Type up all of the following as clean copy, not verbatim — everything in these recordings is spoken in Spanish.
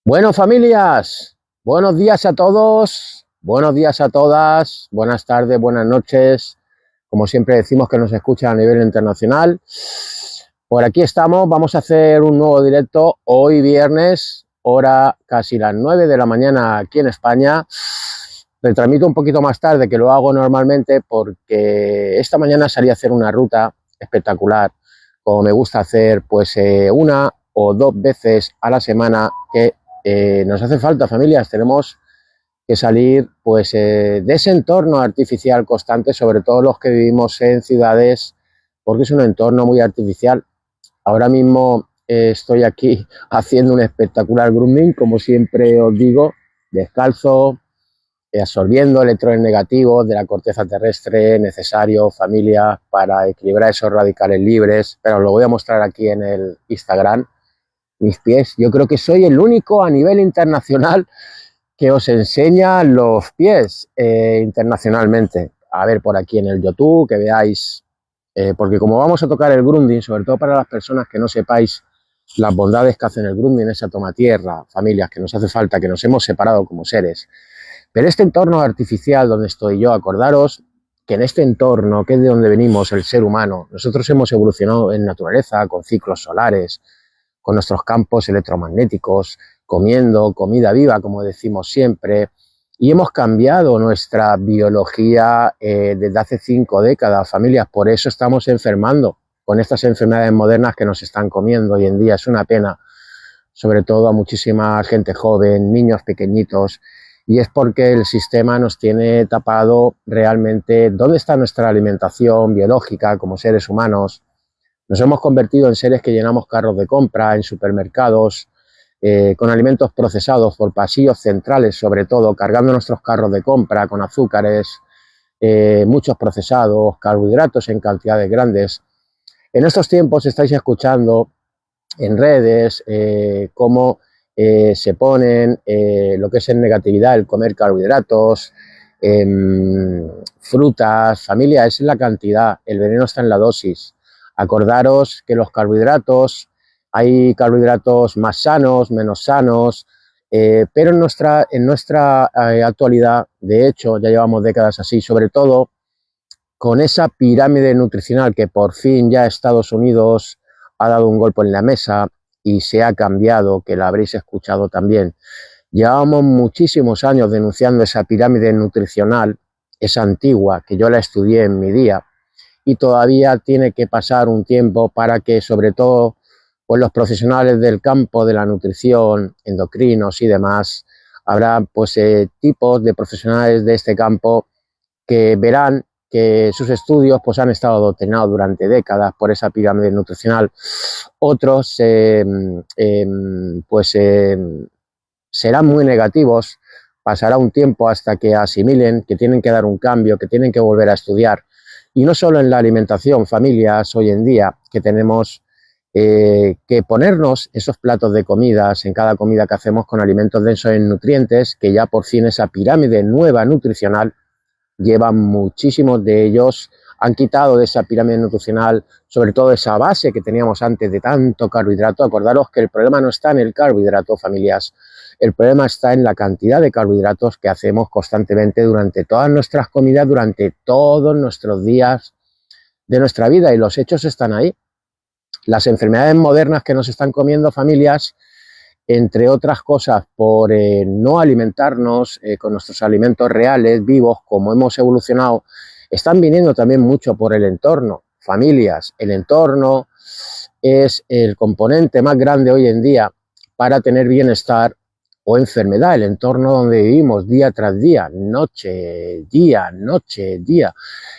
Bueno, familias, buenos días a todos, buenos días a todas, buenas tardes, buenas noches. Como siempre decimos que nos escuchan a nivel internacional. Por aquí estamos, vamos a hacer un nuevo directo hoy viernes, hora casi las 9 de la mañana aquí en España. Retransmito un poquito más tarde que lo hago normalmente porque esta mañana salí a hacer una ruta espectacular, como me gusta hacer pues una o dos veces a la semana que nos hace falta, familias. Tenemos que salir pues de ese entorno artificial constante, sobre todo los que vivimos en ciudades, porque es un entorno muy artificial. Ahora mismo estoy aquí haciendo un espectacular grooming, como siempre os digo, descalzo, absorbiendo electrones negativos de la corteza terrestre necesario, familia, para equilibrar esos radicales libres. Pero os lo voy a mostrar aquí en el Instagram. Mis pies, yo creo que soy el único a nivel internacional que os enseña los pies internacionalmente. A ver por aquí en el YouTube, que veáis, porque como vamos a tocar el grounding, sobre todo para las personas que no sepáis las bondades que hacen el grounding, esa toma tierra, familias, que nos hace falta, que nos hemos separado como seres. Pero este entorno artificial donde estoy yo, acordaros que en este entorno, que es de donde venimos el ser humano, nosotros hemos evolucionado en naturaleza, con ciclos solares, con nuestros campos electromagnéticos, comiendo comida viva, como decimos siempre, y hemos cambiado nuestra biología desde hace 5 décadas, familias. Por eso estamos enfermando con estas enfermedades modernas que nos están comiendo hoy en día. Es una pena, sobre todo a muchísima gente joven, niños pequeñitos, y es porque el sistema nos tiene tapado realmente dónde está nuestra alimentación biológica como seres humanos. Nos hemos convertido en seres que llenamos carros de compra en supermercados, con alimentos procesados por pasillos centrales, sobre todo, cargando nuestros carros de compra con azúcares, muchos procesados, carbohidratos en cantidades grandes. En estos tiempos estáis escuchando en redes cómo se ponen lo que es en negatividad el comer carbohidratos, frutas, familia, es la cantidad, el veneno está en la dosis. Acordaros que los carbohidratos, hay carbohidratos más sanos, menos sanos, pero en nuestra actualidad, de hecho, ya llevamos décadas así, sobre todo con esa pirámide nutricional que por fin ya Estados Unidos ha dado un golpe en la mesa y se ha cambiado, que la habréis escuchado también. Llevábamos muchísimos años denunciando esa pirámide nutricional, esa antigua, que yo la estudié en mi día, y todavía tiene que pasar un tiempo para que, sobre todo, pues los profesionales del campo de la nutrición, endocrinos y demás, habrá pues tipos de profesionales de este campo que verán que sus estudios pues, han estado adoctrinados durante décadas por esa pirámide nutricional. Otros serán muy negativos, pasará un tiempo hasta que asimilen que tienen que dar un cambio, que tienen que volver a estudiar. Y no solo en la alimentación, familias, hoy en día, que tenemos que ponernos esos platos de comidas en cada comida que hacemos con alimentos densos en nutrientes, que ya por fin esa pirámide nueva nutricional llevan muchísimos de ellos, han quitado de esa pirámide nutricional, sobre todo esa base que teníamos antes de tanto carbohidrato. Acordaros que el problema no está en el carbohidrato, familias, el problema está en la cantidad de carbohidratos que hacemos constantemente durante todas nuestras comidas, durante todos nuestros días de nuestra vida, y los hechos están ahí. Las enfermedades modernas que nos están comiendo, familias, entre otras cosas, por no alimentarnos con nuestros alimentos reales, vivos, como hemos evolucionado, están viniendo también mucho por el entorno. Familias, el entorno es el componente más grande hoy en día para tener bienestar o enfermedad, el entorno donde vivimos día tras día, noche, día, noche, día.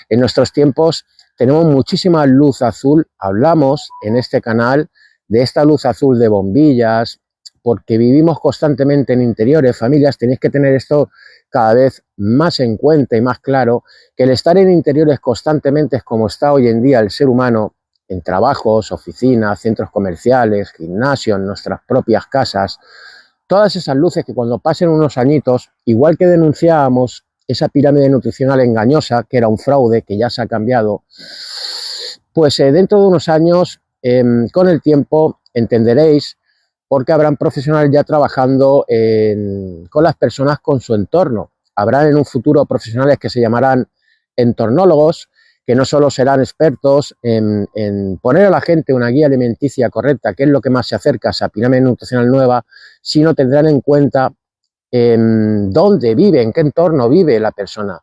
En nuestros tiempos tenemos muchísima luz azul, hablamos en este canal de esta luz azul de bombillas, porque vivimos constantemente en interiores. Familias, tenéis que tener esto cada vez más en cuenta y más claro, que el estar en interiores constantemente es como está hoy en día el ser humano, en trabajos, oficinas, centros comerciales, gimnasios, en nuestras propias casas. Todas esas luces que cuando pasen unos añitos, igual que denunciábamos esa pirámide nutricional engañosa, que era un fraude, que ya se ha cambiado, pues dentro de unos años, con el tiempo, entenderéis porque habrán profesionales ya trabajando con las personas con su entorno. Habrán en un futuro profesionales que se llamarán entornólogos, que no solo serán expertos en poner a la gente una guía alimenticia correcta, que es lo que más se acerca a esa pirámide nutricional nueva, sino tendrán en cuenta dónde vive, en qué entorno vive la persona,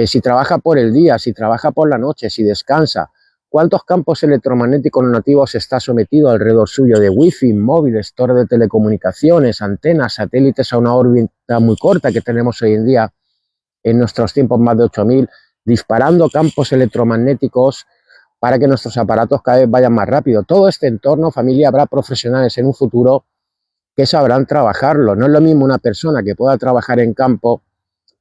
si trabaja por el día, si trabaja por la noche, si descansa, cuántos campos electromagnéticos nativos está sometido alrededor suyo de wifi, móviles, torres de telecomunicaciones, antenas, satélites a una órbita muy corta que tenemos hoy en día, en nuestros tiempos más de 8000, disparando campos electromagnéticos para que nuestros aparatos cada vez vayan más rápido. Todo este entorno, familia, habrá profesionales en un futuro que sabrán trabajarlo. No es lo mismo una persona que pueda trabajar en campo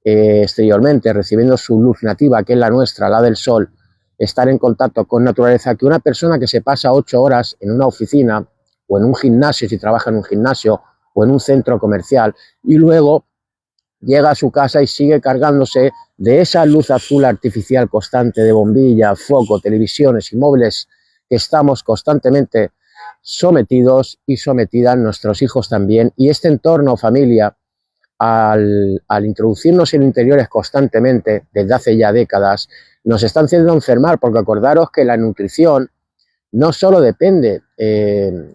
exteriormente, recibiendo su luz nativa, que es la nuestra, la del sol, estar en contacto con naturaleza, que una persona que se pasa 8 horas en una oficina o en un gimnasio, si trabaja en un gimnasio o en un centro comercial, y luego llega a su casa y sigue cargándose de esa luz azul artificial constante de bombilla, foco, televisiones y móviles que estamos constantemente sometidos y sometidas, nuestros hijos también. Y este entorno, familia, al introducirnos en interiores constantemente, desde hace ya décadas, nos están haciendo enfermar, porque acordaros que la nutrición no solo depende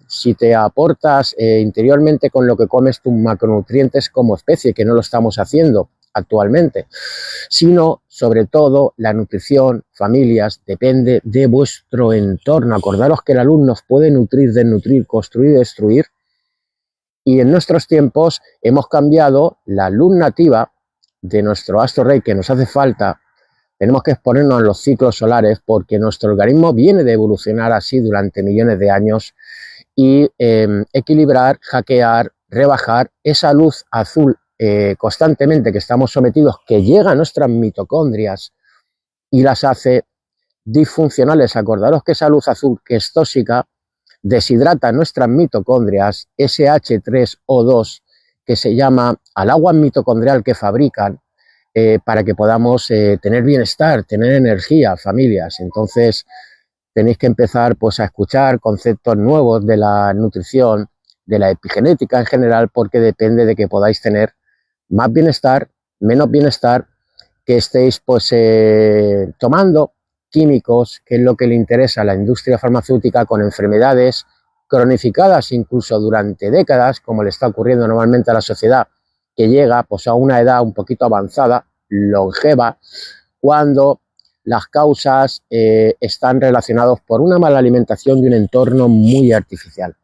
si te aportas interiormente con lo que comes tus macronutrientes como especie, que no lo estamos haciendo actualmente, sino sobre todo la nutrición, familias, depende de vuestro entorno. Acordaros que la luz nos puede nutrir, desnutrir, construir y destruir, y en nuestros tiempos hemos cambiado la luz nativa de nuestro astro rey, que nos hace falta. Tenemos que exponernos a los ciclos solares porque nuestro organismo viene de evolucionar así durante millones de años, y equilibrar, hackear, rebajar esa luz azul constantemente que estamos sometidos, que llega a nuestras mitocondrias y las hace disfuncionales. Acordaros que esa luz azul, que es tóxica, deshidrata nuestras mitocondrias, ese H3O2 que se llama al agua mitocondrial que fabrican, para que podamos tener bienestar, tener energía, familias. Entonces tenéis que empezar pues a escuchar conceptos nuevos de la nutrición, de la epigenética en general, porque depende de que podáis tener más bienestar, menos bienestar, que estéis pues tomando químicos, que es lo que le interesa a la industria farmacéutica, con enfermedades cronificadas incluso durante décadas, como le está ocurriendo normalmente a la sociedad, que llega pues a una edad un poquito avanzada, longeva, cuando las causas están relacionadas por una mala alimentación y un entorno muy artificial.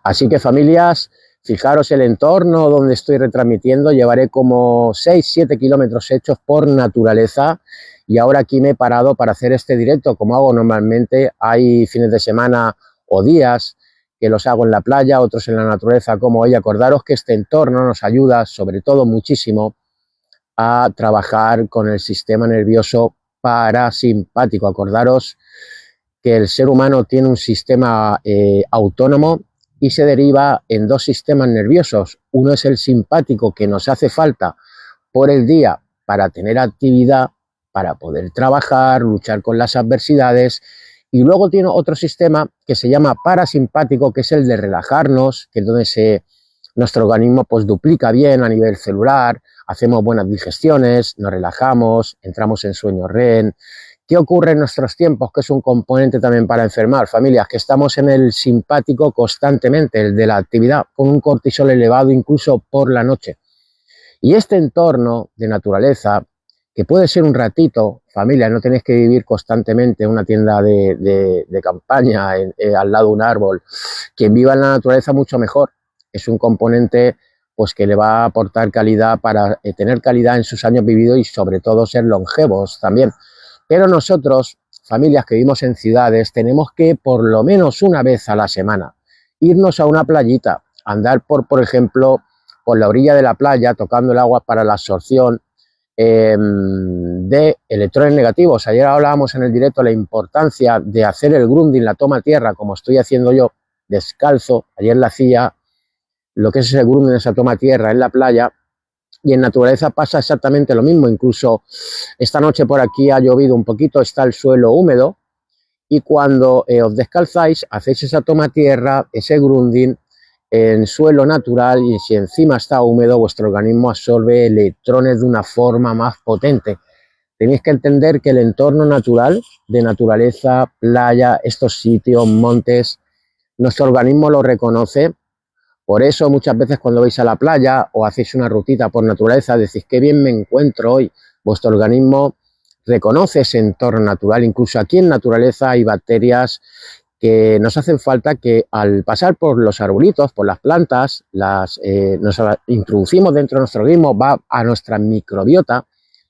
Así que, familias, fijaros el entorno donde estoy retransmitiendo. Llevaré como 6-7 kilómetros hechos por naturaleza, y ahora aquí me he parado para hacer este directo como hago normalmente. Hay fines de semana o días que los hago en la playa, otros en la naturaleza como hoy. Acordaros que este entorno nos ayuda sobre todo muchísimo a trabajar con el sistema nervioso parasimpático. Acordaros que el ser humano tiene un sistema autónomo y se deriva en dos sistemas nerviosos. Uno es el simpático, que nos hace falta por el día para tener actividad, para poder trabajar, luchar con las adversidades, y luego tiene otro sistema que se llama parasimpático, que es el de relajarnos, que es donde nuestro organismo pues duplica bien a nivel celular, hacemos buenas digestiones, nos relajamos, entramos en sueño REM. ¿Qué ocurre en nuestros tiempos? Que es un componente también para enfermar, familias, que estamos en el simpático constantemente, el de la actividad, con un cortisol elevado incluso por la noche. Y este entorno de naturaleza, que puede ser un ratito, familia, no tenéis que vivir constantemente en una tienda de campaña al lado de un árbol. Quien viva en la naturaleza mucho mejor. Es un componente pues que le va a aportar calidad para tener calidad en sus años vividos y sobre todo ser longevos también. Pero nosotros, familias que vivimos en ciudades, tenemos que por lo menos una vez a la semana irnos a una playita, andar por ejemplo, por la orilla de la playa, tocando el agua para la absorción de electrones negativos. Ayer hablábamos en el directo la importancia de hacer el grounding, la toma tierra, como estoy haciendo yo, descalzo. Ayer la hacía, lo que es ese grounding, esa toma tierra en la playa. Y en naturaleza pasa exactamente lo mismo. Incluso esta noche por aquí ha llovido un poquito, está el suelo húmedo, y cuando os descalzáis, hacéis esa toma tierra, ese grounding, en suelo natural y si encima está húmedo, vuestro organismo absorbe electrones de una forma más potente. Tenéis que entender que el entorno natural, de naturaleza, playa, estos sitios, montes, nuestro organismo lo reconoce. Por eso muchas veces cuando vais a la playa o hacéis una rutita por naturaleza, decís qué bien me encuentro hoy. Vuestro organismo reconoce ese entorno natural. Incluso aquí en naturaleza hay bacterias que nos hacen falta, que al pasar por los arbolitos, por las plantas, nos introducimos dentro de nuestro organismo, va a nuestra microbiota.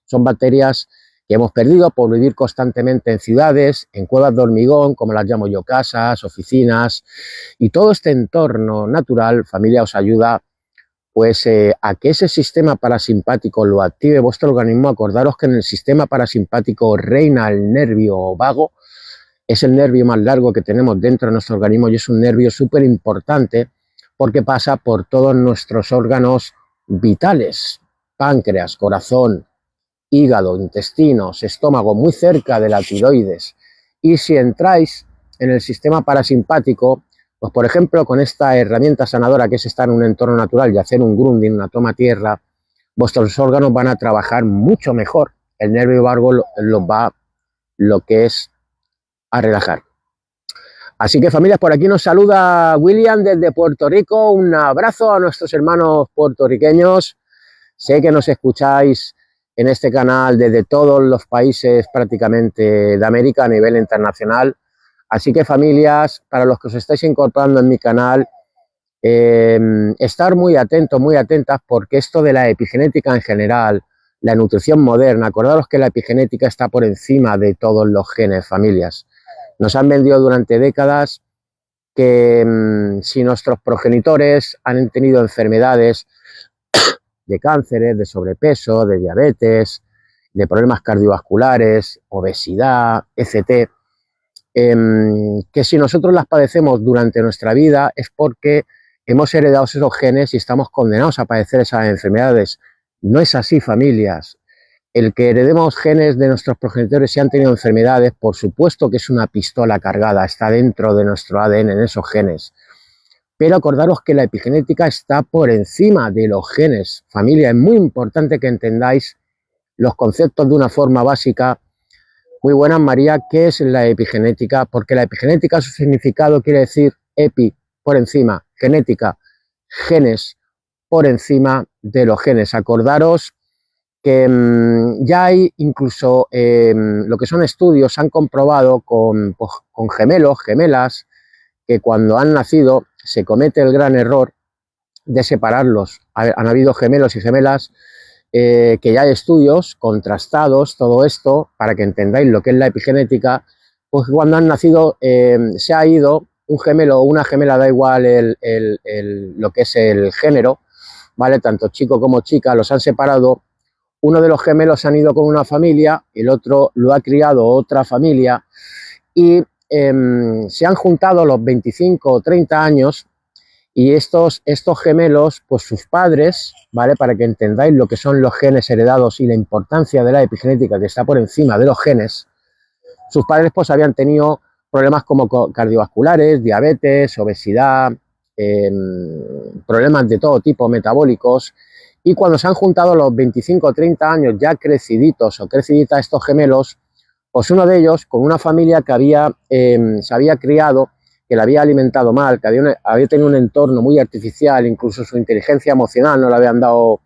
Son bacterias que hemos perdido por vivir constantemente en ciudades, en cuevas de hormigón, como las llamo yo, casas, oficinas, y todo este entorno natural, familia, os ayuda pues a que ese sistema parasimpático lo active vuestro organismo. Acordaros que en el sistema parasimpático reina el nervio vago, es el nervio más largo que tenemos dentro de nuestro organismo y es un nervio súper importante porque pasa por todos nuestros órganos vitales, páncreas, corazón, hígado, intestinos, estómago, muy cerca de la tiroides. Y si entráis en el sistema parasimpático, pues por ejemplo con esta herramienta sanadora que es estar en un entorno natural y hacer un grounding, una toma tierra, vuestros órganos van a trabajar mucho mejor. El nervio vago los va lo que es a relajar. Así que familias, por aquí nos saluda William desde Puerto Rico. Un abrazo a nuestros hermanos puertorriqueños. Sé que nos escucháis en este canal desde todos los países prácticamente de América a nivel internacional. Así que familias, para los que os estáis incorporando en mi canal, estar muy atentos, muy atentas, porque esto de la epigenética en general, la nutrición moderna, acordaros que la epigenética está por encima de todos los genes, familias. Nos han vendido durante décadas que si nuestros progenitores han tenido enfermedades de cánceres, de sobrepeso, de diabetes, de problemas cardiovasculares, obesidad, etc., que si nosotros las padecemos durante nuestra vida es porque hemos heredado esos genes y estamos condenados a padecer esas enfermedades. No es así, familias. El que heredemos genes de nuestros progenitores si han tenido enfermedades, por supuesto que es una pistola cargada, está dentro de nuestro ADN, en esos genes. Pero acordaros que la epigenética está por encima de los genes. Familia, es muy importante que entendáis los conceptos de una forma básica. Muy buenas, María. ¿Qué es la epigenética? Porque la epigenética, su significado quiere decir epi, por encima, genética, genes, por encima de los genes. Acordaros que ya hay incluso lo que son estudios, han comprobado con gemelos, gemelas, que cuando han nacido se comete el gran error de separarlos. Han habido gemelos y gemelas que ya hay estudios contrastados, todo esto, para que entendáis lo que es la epigenética, pues cuando han nacido se ha ido un gemelo o una gemela, da igual lo que es el género, ¿vale? Tanto chico como chica, los han separado. Uno de los gemelos se han ido con una familia, el otro lo ha criado otra familia y se han juntado los 25 o 30 años y estos gemelos, pues sus padres, ¿vale? Para que entendáis lo que son los genes heredados y la importancia de la epigenética que está por encima de los genes, sus padres pues habían tenido problemas como cardiovasculares, diabetes, obesidad, problemas de todo tipo metabólicos. Y cuando se han juntado los 25 o 30 años ya creciditos o creciditas estos gemelos, pues uno de ellos con una familia que se había criado, que la había alimentado mal, que había tenido un entorno muy artificial, incluso su inteligencia emocional no le habían dado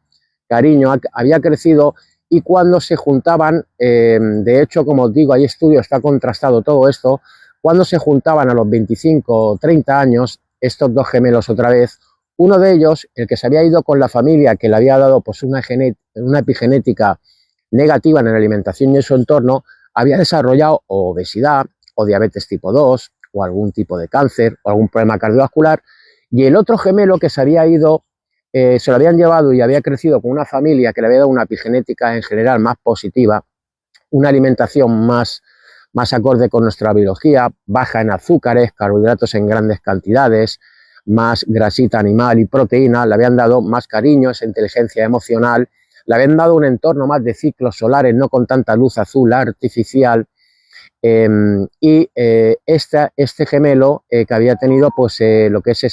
cariño, había crecido y cuando se juntaban, de hecho, como os digo, hay estudios, está contrastado todo esto, cuando se juntaban a los 25 o 30 años, estos dos gemelos otra vez, uno de ellos, el que se había ido con la familia que le había dado pues una epigenética negativa en la alimentación y en su entorno, había desarrollado obesidad o diabetes tipo 2 o algún tipo de cáncer o algún problema cardiovascular, y el otro gemelo que se había ido, se lo habían llevado y había crecido con una familia que le había dado una epigenética en general más positiva, una alimentación más acorde con nuestra biología, baja en azúcares, carbohidratos en grandes cantidades, más grasita animal y proteína, le habían dado más cariño, esa inteligencia emocional, le habían dado un entorno más de ciclos solares, no con tanta luz azul artificial, y este gemelo que había tenido pues lo que es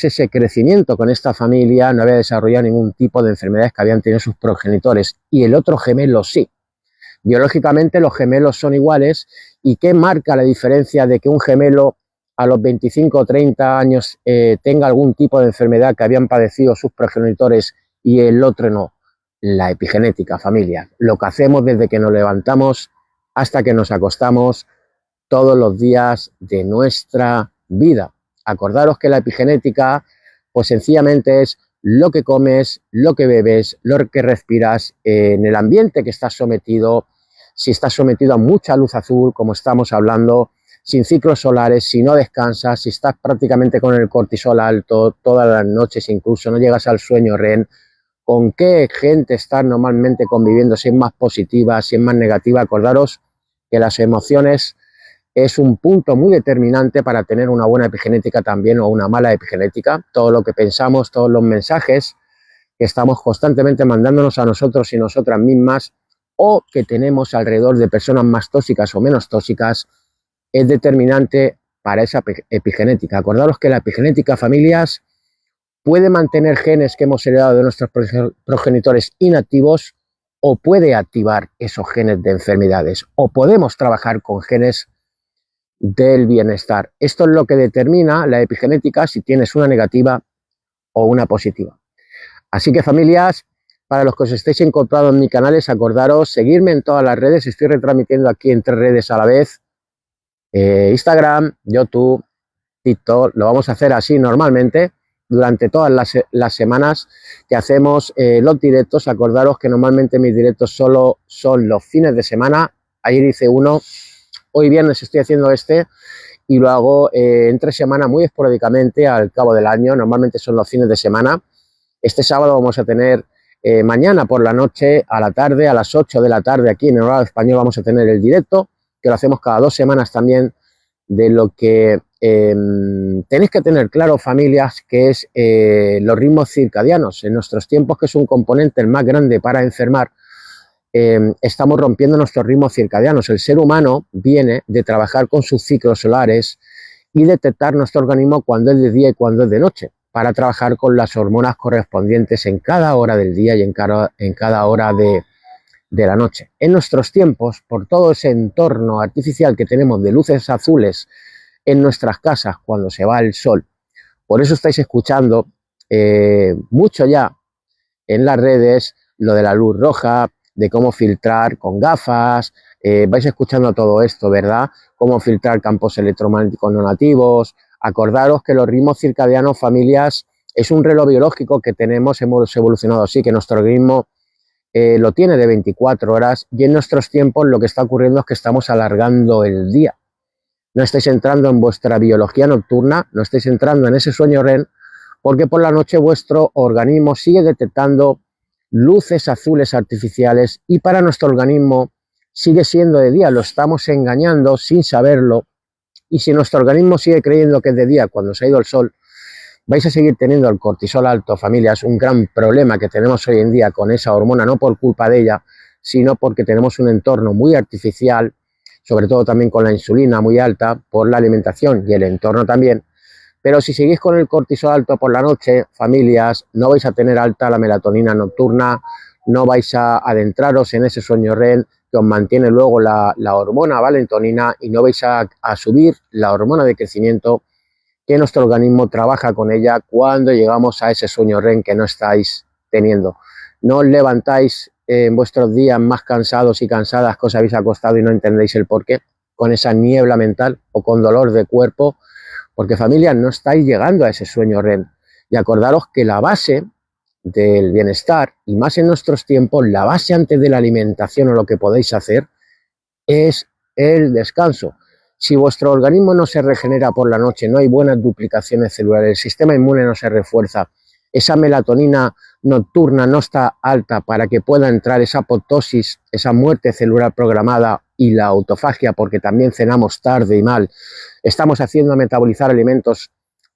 ese crecimiento con esta familia, no había desarrollado ningún tipo de enfermedades que habían tenido sus progenitores, y el otro gemelo sí. Biológicamente los gemelos son iguales. ¿Y qué marca la diferencia de que un gemelo a los 25 o 30 años tenga algún tipo de enfermedad que habían padecido sus progenitores y el otro no? La epigenética, familia. Lo que hacemos desde que nos levantamos hasta que nos acostamos todos los días de nuestra vida. Acordaros que la epigenética pues sencillamente es lo que comes, lo que bebes, lo que respiras, en el ambiente que estás sometido, si estás sometido a mucha luz azul, como estamos hablando, sin ciclos solares, si no descansas, si estás prácticamente con el cortisol alto todas las noches, incluso no llegas al sueño REM, con qué gente estás normalmente conviviendo, si es más positiva, si es más negativa. Acordaros que las emociones es un punto muy determinante para tener una buena epigenética también o una mala epigenética. Todo lo que pensamos, todos los mensajes que estamos constantemente mandándonos a nosotros y nosotras mismas, o que tenemos alrededor de personas más tóxicas o menos tóxicas, es determinante para esa epigenética. Acordaros que la epigenética, familias, puede mantener genes que hemos heredado de nuestros progenitores inactivos, o puede activar esos genes de enfermedades, o podemos trabajar con genes del bienestar. Esto es lo que determina la epigenética, si tienes una negativa o una positiva. Así que, familias, para los que os estéis incorporando en mi canal, acordaros seguirme en todas las redes. Estoy retransmitiendo aquí en 3 redes a la vez: Instagram, YouTube, TikTok. Lo vamos a hacer así normalmente durante todas las semanas que hacemos los directos. Acordaros que normalmente mis directos solo son los fines de semana. Ayer hice uno, hoy viernes estoy haciendo este, y lo hago entre semana muy esporádicamente al cabo del año. Normalmente son los fines de semana. Este sábado vamos a tener, mañana por la noche, a la tarde, a las 8 de la tarde, aquí en el horario español, vamos a tener el directo, que lo hacemos cada 2 semanas también, de lo que tenéis que tener claro, familias, que es los ritmos circadianos. En nuestros tiempos, que es un componente el más grande para enfermar, estamos rompiendo nuestros ritmos circadianos. El ser humano viene de trabajar con sus ciclos solares y detectar nuestro organismo cuando es de día y cuando es de noche, para trabajar con las hormonas correspondientes en cada hora del día y en cada hora de la noche. En nuestros tiempos, por todo ese entorno artificial que tenemos de luces azules en nuestras casas cuando se va el sol, por eso estáis escuchando mucho ya en las redes lo de la luz roja, de cómo filtrar con gafas, vais escuchando todo esto, ¿verdad? Cómo filtrar campos electromagnéticos no nativos. Acordaros que los ritmos circadianos, familias, es un reloj biológico que tenemos, hemos evolucionado así, que nuestro organismo lo tiene de 24 horas, y en nuestros tiempos lo que está ocurriendo es que estamos alargando el día. No estáis entrando en vuestra biología nocturna, no estáis entrando en ese sueño REM, porque por la noche vuestro organismo sigue detectando luces azules artificiales, y para nuestro organismo sigue siendo de día. Lo estamos engañando sin saberlo, y si nuestro organismo sigue creyendo que es de día cuando se ha ido el sol, vais a seguir teniendo el cortisol alto, familia. Es un gran problema que tenemos hoy en día con esa hormona, no por culpa de ella, sino porque tenemos un entorno muy artificial, sobre todo también con la insulina muy alta por la alimentación y el entorno también. Pero si seguís con el cortisol alto por la noche, familias, no vais a tener alta la melatonina nocturna, no vais a adentraros en ese sueño REM que os mantiene luego la hormona valentonina, y no vais a subir la hormona de crecimiento, que nuestro organismo trabaja con ella cuando llegamos a ese sueño REM que no estáis teniendo. No os levantáis en vuestros días más cansados y cansadas, que os habéis acostado y no entendéis el porqué, con esa niebla mental o con dolor de cuerpo, porque, familia, no estáis llegando a ese sueño REM. Y acordaros que la base del bienestar, y más en nuestros tiempos, la base antes de la alimentación o lo que podéis hacer, es el descanso. Si vuestro organismo no se regenera por la noche, no hay buenas duplicaciones celulares, el sistema inmune no se refuerza, esa melatonina nocturna no está alta para que pueda entrar esa apoptosis, esa muerte celular programada, y la autofagia, porque también cenamos tarde y mal, estamos haciendo metabolizar alimentos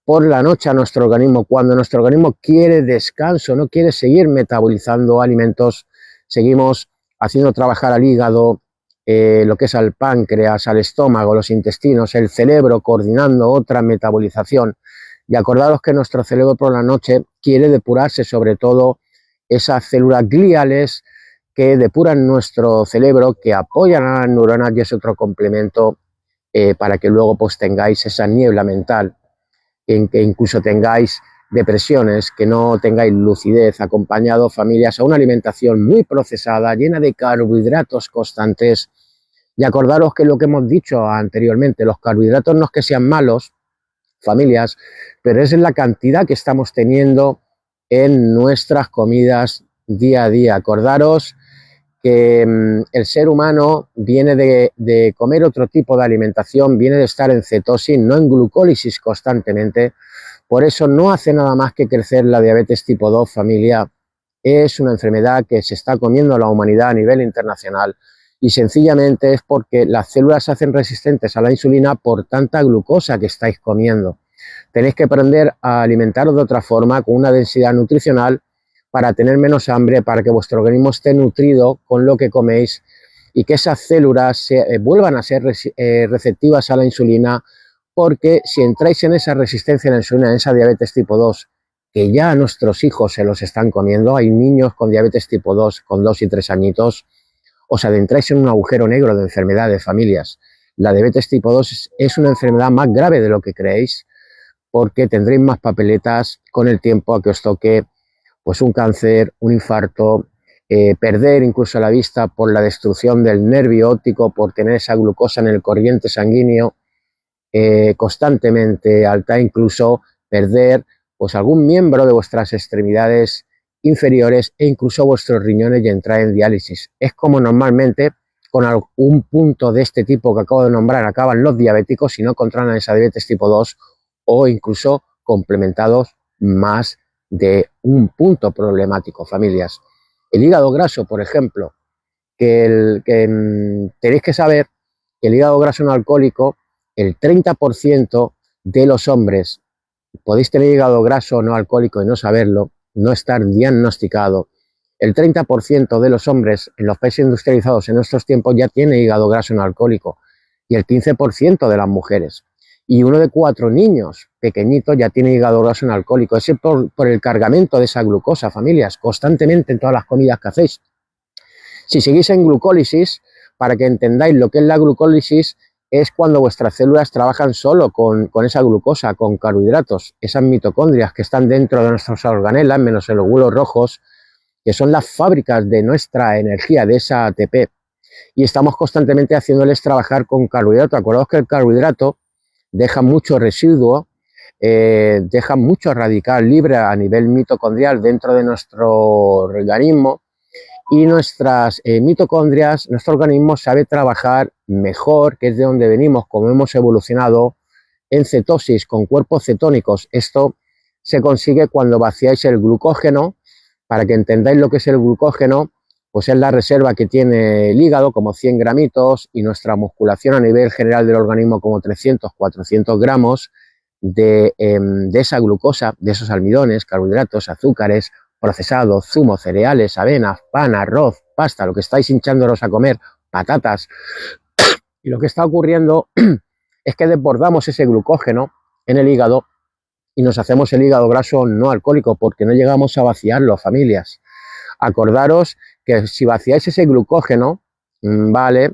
por la noche a nuestro organismo, cuando nuestro organismo quiere descanso, no quiere seguir metabolizando alimentos. Seguimos haciendo trabajar al hígado, lo que es al páncreas, al estómago, los intestinos, el cerebro coordinando otra metabolización. Y acordaros que nuestro cerebro por la noche quiere depurarse sobre todo esas células gliales que depuran nuestro cerebro, que apoyan a las neuronas y es otro complemento para que luego pues tengáis esa niebla mental, en que incluso tengáis depresiones, que no tengáis lucidez, acompañado familias a una alimentación muy procesada, llena de carbohidratos constantes. Y acordaros que lo que hemos dicho anteriormente, los carbohidratos no es que sean malos, familias, pero es la cantidad que estamos teniendo en nuestras comidas día a día. Acordaros que el ser humano viene de comer otro tipo de alimentación, viene de estar en cetosis, no en glucólisis constantemente. Por eso no hace nada más que crecer la diabetes tipo 2, familia. Es una enfermedad que se está comiendo a la humanidad a nivel internacional y sencillamente es porque las células se hacen resistentes a la insulina por tanta glucosa que estáis comiendo. Tenéis que aprender a alimentaros de otra forma, con una densidad nutricional, para tener menos hambre, para que vuestro organismo esté nutrido con lo que coméis y que esas células vuelvan a ser receptivas a la insulina, porque si entráis en esa resistencia a la insulina, en esa diabetes tipo 2, que ya a nuestros hijos se los están comiendo, hay niños con diabetes tipo 2 con 2 y 3 añitos, os adentráis en un agujero negro de enfermedades, familias. La diabetes tipo 2 es una enfermedad más grave de lo que creéis, porque tendréis más papeletas con el tiempo a que os toque pues un cáncer, un infarto, perder incluso la vista por la destrucción del nervio óptico, por tener esa glucosa en el corriente sanguíneo constantemente alta, incluso perder pues algún miembro de vuestras extremidades inferiores e incluso vuestros riñones y entrar en diálisis. Es como normalmente con algún punto de este tipo que acabo de nombrar acaban los diabéticos si no controlan esa diabetes tipo 2 o incluso complementados más de un punto problemático, familias. El hígado graso, por ejemplo, tenéis que saber que el hígado graso no alcohólico, el 30% de los hombres, podéis tener hígado graso no alcohólico y no saberlo, no estar diagnosticado. El 30% de los hombres en los países industrializados en nuestros tiempos ya tiene hígado graso no alcohólico y el 15% de las mujeres. Y 1 de 4 niños pequeñitos ya tiene hígado graso no alcohólico. Es por el cargamento de esa glucosa, familias, constantemente en todas las comidas que hacéis. Si seguís en glucólisis, para que entendáis lo que es la glucólisis, es cuando vuestras células trabajan solo con esa glucosa, con carbohidratos, esas mitocondrias que están dentro de nuestras organelas, menos los glóbulos rojos, que son las fábricas de nuestra energía, de esa ATP. Y estamos constantemente haciéndoles trabajar con carbohidrato. Acordaos que el carbohidrato deja mucho residuo, deja mucho radical libre a nivel mitocondrial dentro de nuestro organismo, y nuestras mitocondrias, nuestro organismo sabe trabajar mejor, que es de donde venimos, como hemos evolucionado, en cetosis, con cuerpos cetónicos. Esto se consigue cuando vaciáis el glucógeno. Para que entendáis lo que es el glucógeno, pues es la reserva que tiene el hígado, como 100 gramitos, y nuestra musculación a nivel general del organismo como 300, 400 gramos de esa glucosa, de esos almidones, carbohidratos, azúcares, procesados, zumos, cereales, avenas, pan, arroz, pasta, lo que estáis hinchándolos a comer, patatas. Y lo que está ocurriendo es que desbordamos ese glucógeno en el hígado y nos hacemos el hígado graso no alcohólico porque no llegamos a vaciarlo, familias. Acordaros que si vaciáis ese glucógeno, vale,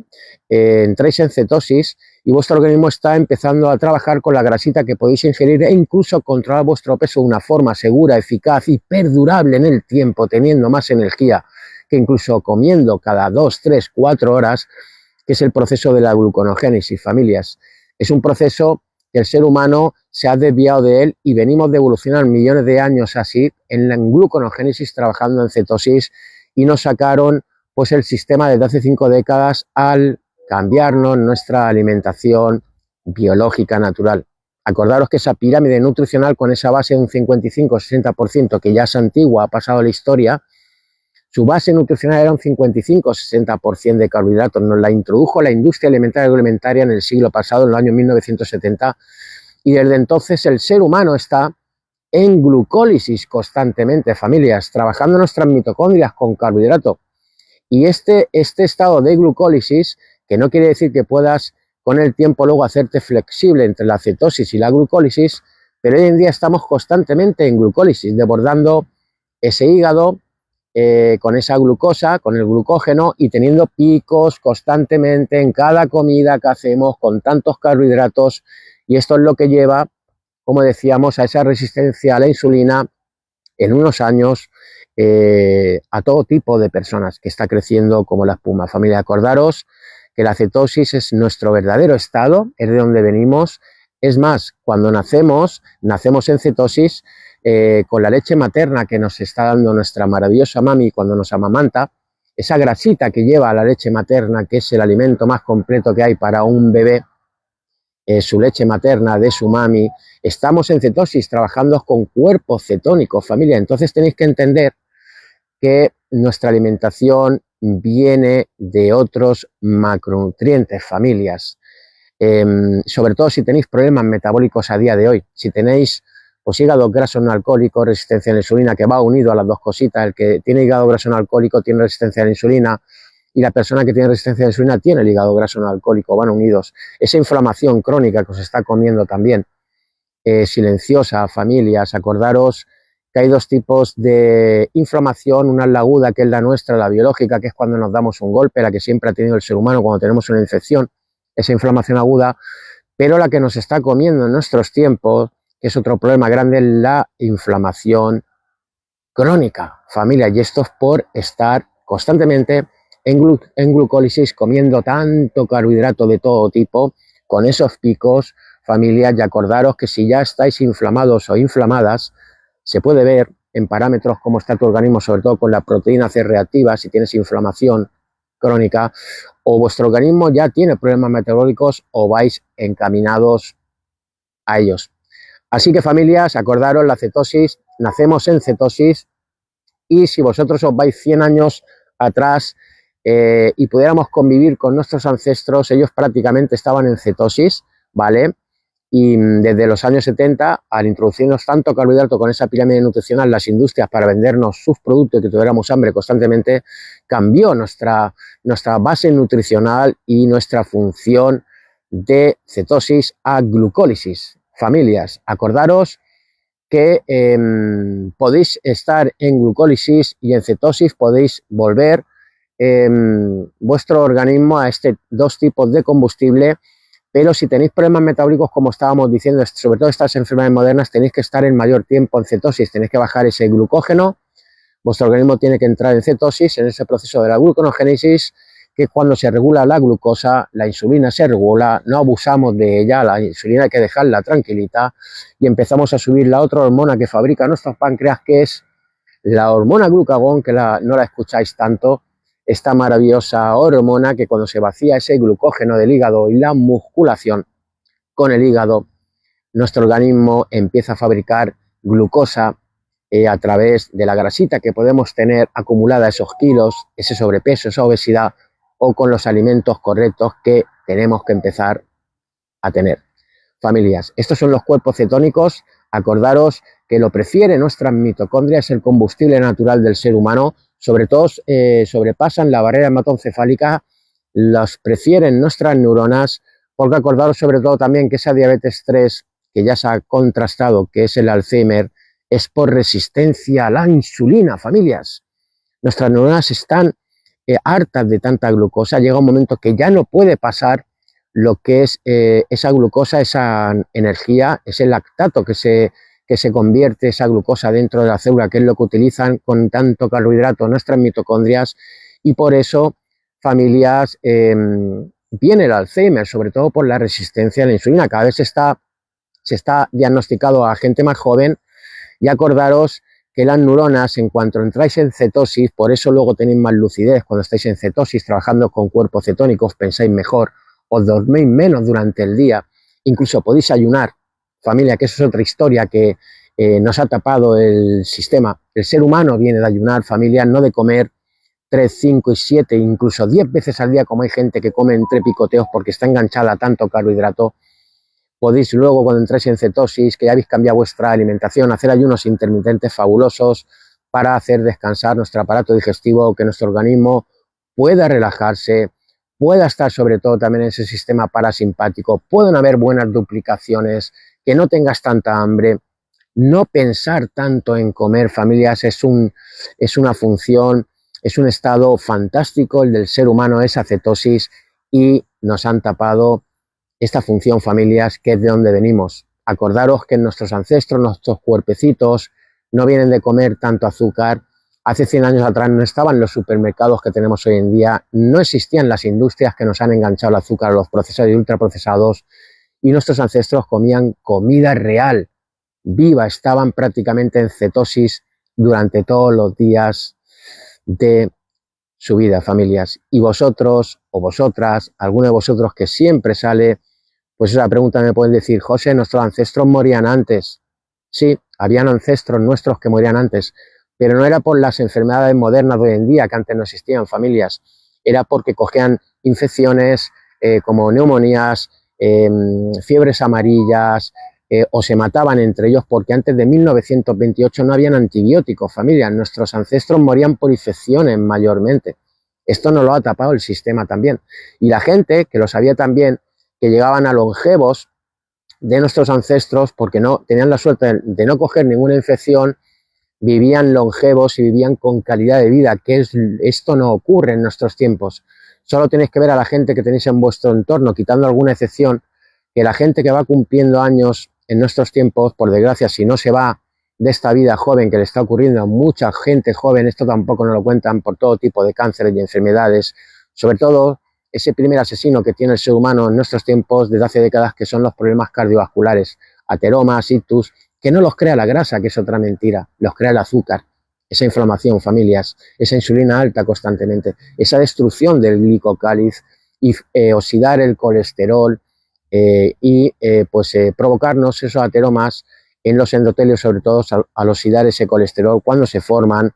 entráis en cetosis y vuestro organismo está empezando a trabajar con la grasita que podéis ingerir e incluso controlar vuestro peso de una forma segura, eficaz y perdurable en el tiempo, teniendo más energía que incluso comiendo cada 2, 3, 4 horas, que es el proceso de la gluconogénesis, familias. Es un proceso que el ser humano se ha desviado de él y venimos de evolucionar millones de años así en la gluconogénesis, trabajando en cetosis, y nos sacaron pues el sistema desde hace 5 décadas al cambiarnos nuestra alimentación biológica natural. Acordaros que esa pirámide nutricional con esa base de un 55-60% que ya es antigua, ha pasado la historia, su base nutricional era un 55-60% de carbohidratos. Nos la introdujo la industria alimentaria y agroalimentaria en el siglo pasado, en los años 1970, y desde entonces el ser humano está en glucólisis constantemente, familias, trabajando nuestras mitocondrias con carbohidrato. Y este estado de glucólisis que no quiere decir que puedas con el tiempo luego hacerte flexible entre la cetosis y la glucólisis, pero hoy en día estamos constantemente en glucólisis, desbordando ese hígado con esa glucosa, con el glucógeno, y teniendo picos constantemente en cada comida que hacemos con tantos carbohidratos, y esto es lo que lleva, como decíamos, a esa resistencia a la insulina en unos años a todo tipo de personas, que está creciendo como la espuma. Familia, acordaros que la cetosis es nuestro verdadero estado, es de donde venimos. Es más, cuando nacemos en cetosis con la leche materna que nos está dando nuestra maravillosa mami cuando nos amamanta, esa grasita que lleva la leche materna, que es el alimento más completo que hay para un bebé, su leche materna de su mami, estamos en cetosis trabajando con cuerpos cetónicos, familia. Entonces tenéis que entender que nuestra alimentación viene de otros macronutrientes, familias. Sobre todo si tenéis problemas metabólicos a día de hoy, si tenéis pues hígado graso no alcohólico, resistencia a la insulina, que va unido a las dos cositas. El que tiene hígado graso no alcohólico tiene resistencia a la insulina, y la persona que tiene resistencia a la insulina tiene el hígado graso no alcohólico, van unidos. Esa inflamación crónica que os está comiendo también, silenciosa, familias, acordaros que hay dos tipos de inflamación, una es la aguda, que es la nuestra, la biológica, que es cuando nos damos un golpe, la que siempre ha tenido el ser humano cuando tenemos una infección, esa inflamación aguda, pero la que nos está comiendo en nuestros tiempos, que es otro problema grande, es la inflamación crónica, familia, y esto es por estar constantemente en glucólisis, comiendo tanto carbohidrato de todo tipo, con esos picos, familia, y acordaros que si ya estáis inflamados o inflamadas, se puede ver en parámetros cómo está tu organismo, sobre todo con la proteína C reactiva, si tienes inflamación crónica, o vuestro organismo ya tiene problemas metabólicos o vais encaminados a ellos. Así que, familias, acordaros, la cetosis, nacemos en cetosis, y si vosotros os vais 100 años atrás y pudiéramos convivir con nuestros ancestros, ellos prácticamente estaban en cetosis, ¿vale? Y desde los años 70, al introducirnos tanto carbohidrato con esa pirámide nutricional, las industrias para vendernos sus productos y que tuviéramos hambre constantemente, cambió nuestra base nutricional y nuestra función de cetosis a glucólisis. Familias, acordaros que podéis estar en glucólisis y en cetosis, podéis volver vuestro organismo a dos tipos de combustible. Pero si tenéis problemas metabólicos, como estábamos diciendo, sobre todo estas enfermedades modernas, tenéis que estar en mayor tiempo en cetosis, tenéis que bajar ese glucógeno, vuestro organismo tiene que entrar en cetosis, en ese proceso de la gluconogénesis, que cuando se regula la glucosa, la insulina se regula, no abusamos de ella, la insulina hay que dejarla tranquilita, y empezamos a subir la otra hormona que fabrica nuestros páncreas, que es la hormona glucagón, que no la escucháis tanto, esta maravillosa hormona que cuando se vacía ese glucógeno del hígado y la musculación con el hígado, nuestro organismo empieza a fabricar glucosa a través de la grasita que podemos tener acumulada, esos kilos, ese sobrepeso, esa obesidad, o con los alimentos correctos que tenemos que empezar a tener. Familias, estos son los cuerpos cetónicos. Acordaros que lo prefiere nuestras mitocondrias, el combustible natural del ser humano. Sobre todo sobrepasan la barrera hematoencefálica, los prefieren nuestras neuronas, porque acordaros sobre todo también que esa diabetes 3, que ya se ha contrastado, que es el Alzheimer, es por resistencia a la insulina, familias. Nuestras neuronas están hartas de tanta glucosa, llega un momento que ya no puede pasar lo que es esa glucosa, esa energía, ese lactato que se convierte esa glucosa dentro de la célula, que es lo que utilizan con tanto carbohidrato nuestras mitocondrias, y por eso, familias, viene el Alzheimer, sobre todo por la resistencia a la insulina. Cada vez se está diagnosticado a gente más joven, y acordaros que las neuronas, en cuanto entráis en cetosis, por eso luego tenéis más lucidez cuando estáis en cetosis, trabajando con cuerpos cetónicos, pensáis mejor, os dorméis menos durante el día, incluso podéis ayunar, familia, que eso es otra historia que nos ha tapado el sistema. El ser humano viene de ayunar, familia, no de comer 3, 5 y 7, incluso 10 veces al día, como hay gente que come entre picoteos porque está enganchada a tanto carbohidrato. Podéis luego, cuando entráis en cetosis, que ya habéis cambiado vuestra alimentación, hacer ayunos intermitentes fabulosos para hacer descansar nuestro aparato digestivo, que nuestro organismo pueda relajarse, pueda estar sobre todo también en ese sistema parasimpático, pueden haber buenas duplicaciones, que no tengas tanta hambre, no pensar tanto en comer, familias, es una función, es un estado fantástico el del ser humano, esa cetosis, y nos han tapado esta función, familias, que es de donde venimos. Acordaros que nuestros ancestros, nuestros cuerpecitos, no vienen de comer tanto azúcar. Hace 100 años atrás no estaban los supermercados que tenemos hoy en día, no existían las industrias que nos han enganchado el azúcar, los procesados y ultraprocesados, y nuestros ancestros comían comida real, viva, estaban prácticamente en cetosis durante todos los días de su vida, familias. Y vosotros o vosotras, alguno de vosotros que siempre sale, pues esa pregunta me pueden decir: José, nuestros ancestros morían antes. Sí, habían ancestros nuestros que morían antes, pero no era por las enfermedades modernas de hoy en día, que antes no existían, familias, era porque cogían infecciones como neumonías, fiebres amarillas, o se mataban entre ellos, porque antes de 1928 no habían antibióticos, familias. Nuestros ancestros morían por infecciones mayormente. Esto nos lo ha tapado el sistema también. Y la gente que lo sabía también, que llegaban a longevos de nuestros ancestros, porque no tenían la suerte de no coger ninguna infección, vivían longevos y vivían con calidad de vida, que esto no ocurre en nuestros tiempos. Solo tenéis que ver a la gente que tenéis en vuestro entorno, quitando alguna excepción, que la gente que va cumpliendo años en nuestros tiempos, por desgracia, si no se va de esta vida joven que le está ocurriendo a mucha gente joven, esto tampoco nos lo cuentan, por todo tipo de cánceres y enfermedades, sobre todo ese primer asesino que tiene el ser humano en nuestros tiempos desde hace décadas, que son los problemas cardiovasculares, ateromas, ictus, que no los crea la grasa, que es otra mentira, los crea el azúcar, esa inflamación, familias, esa insulina alta constantemente, esa destrucción del glicocáliz y oxidar el colesterol, provocarnos esos ateromas en los endotelios, sobre todo al oxidar ese colesterol, cuando se forman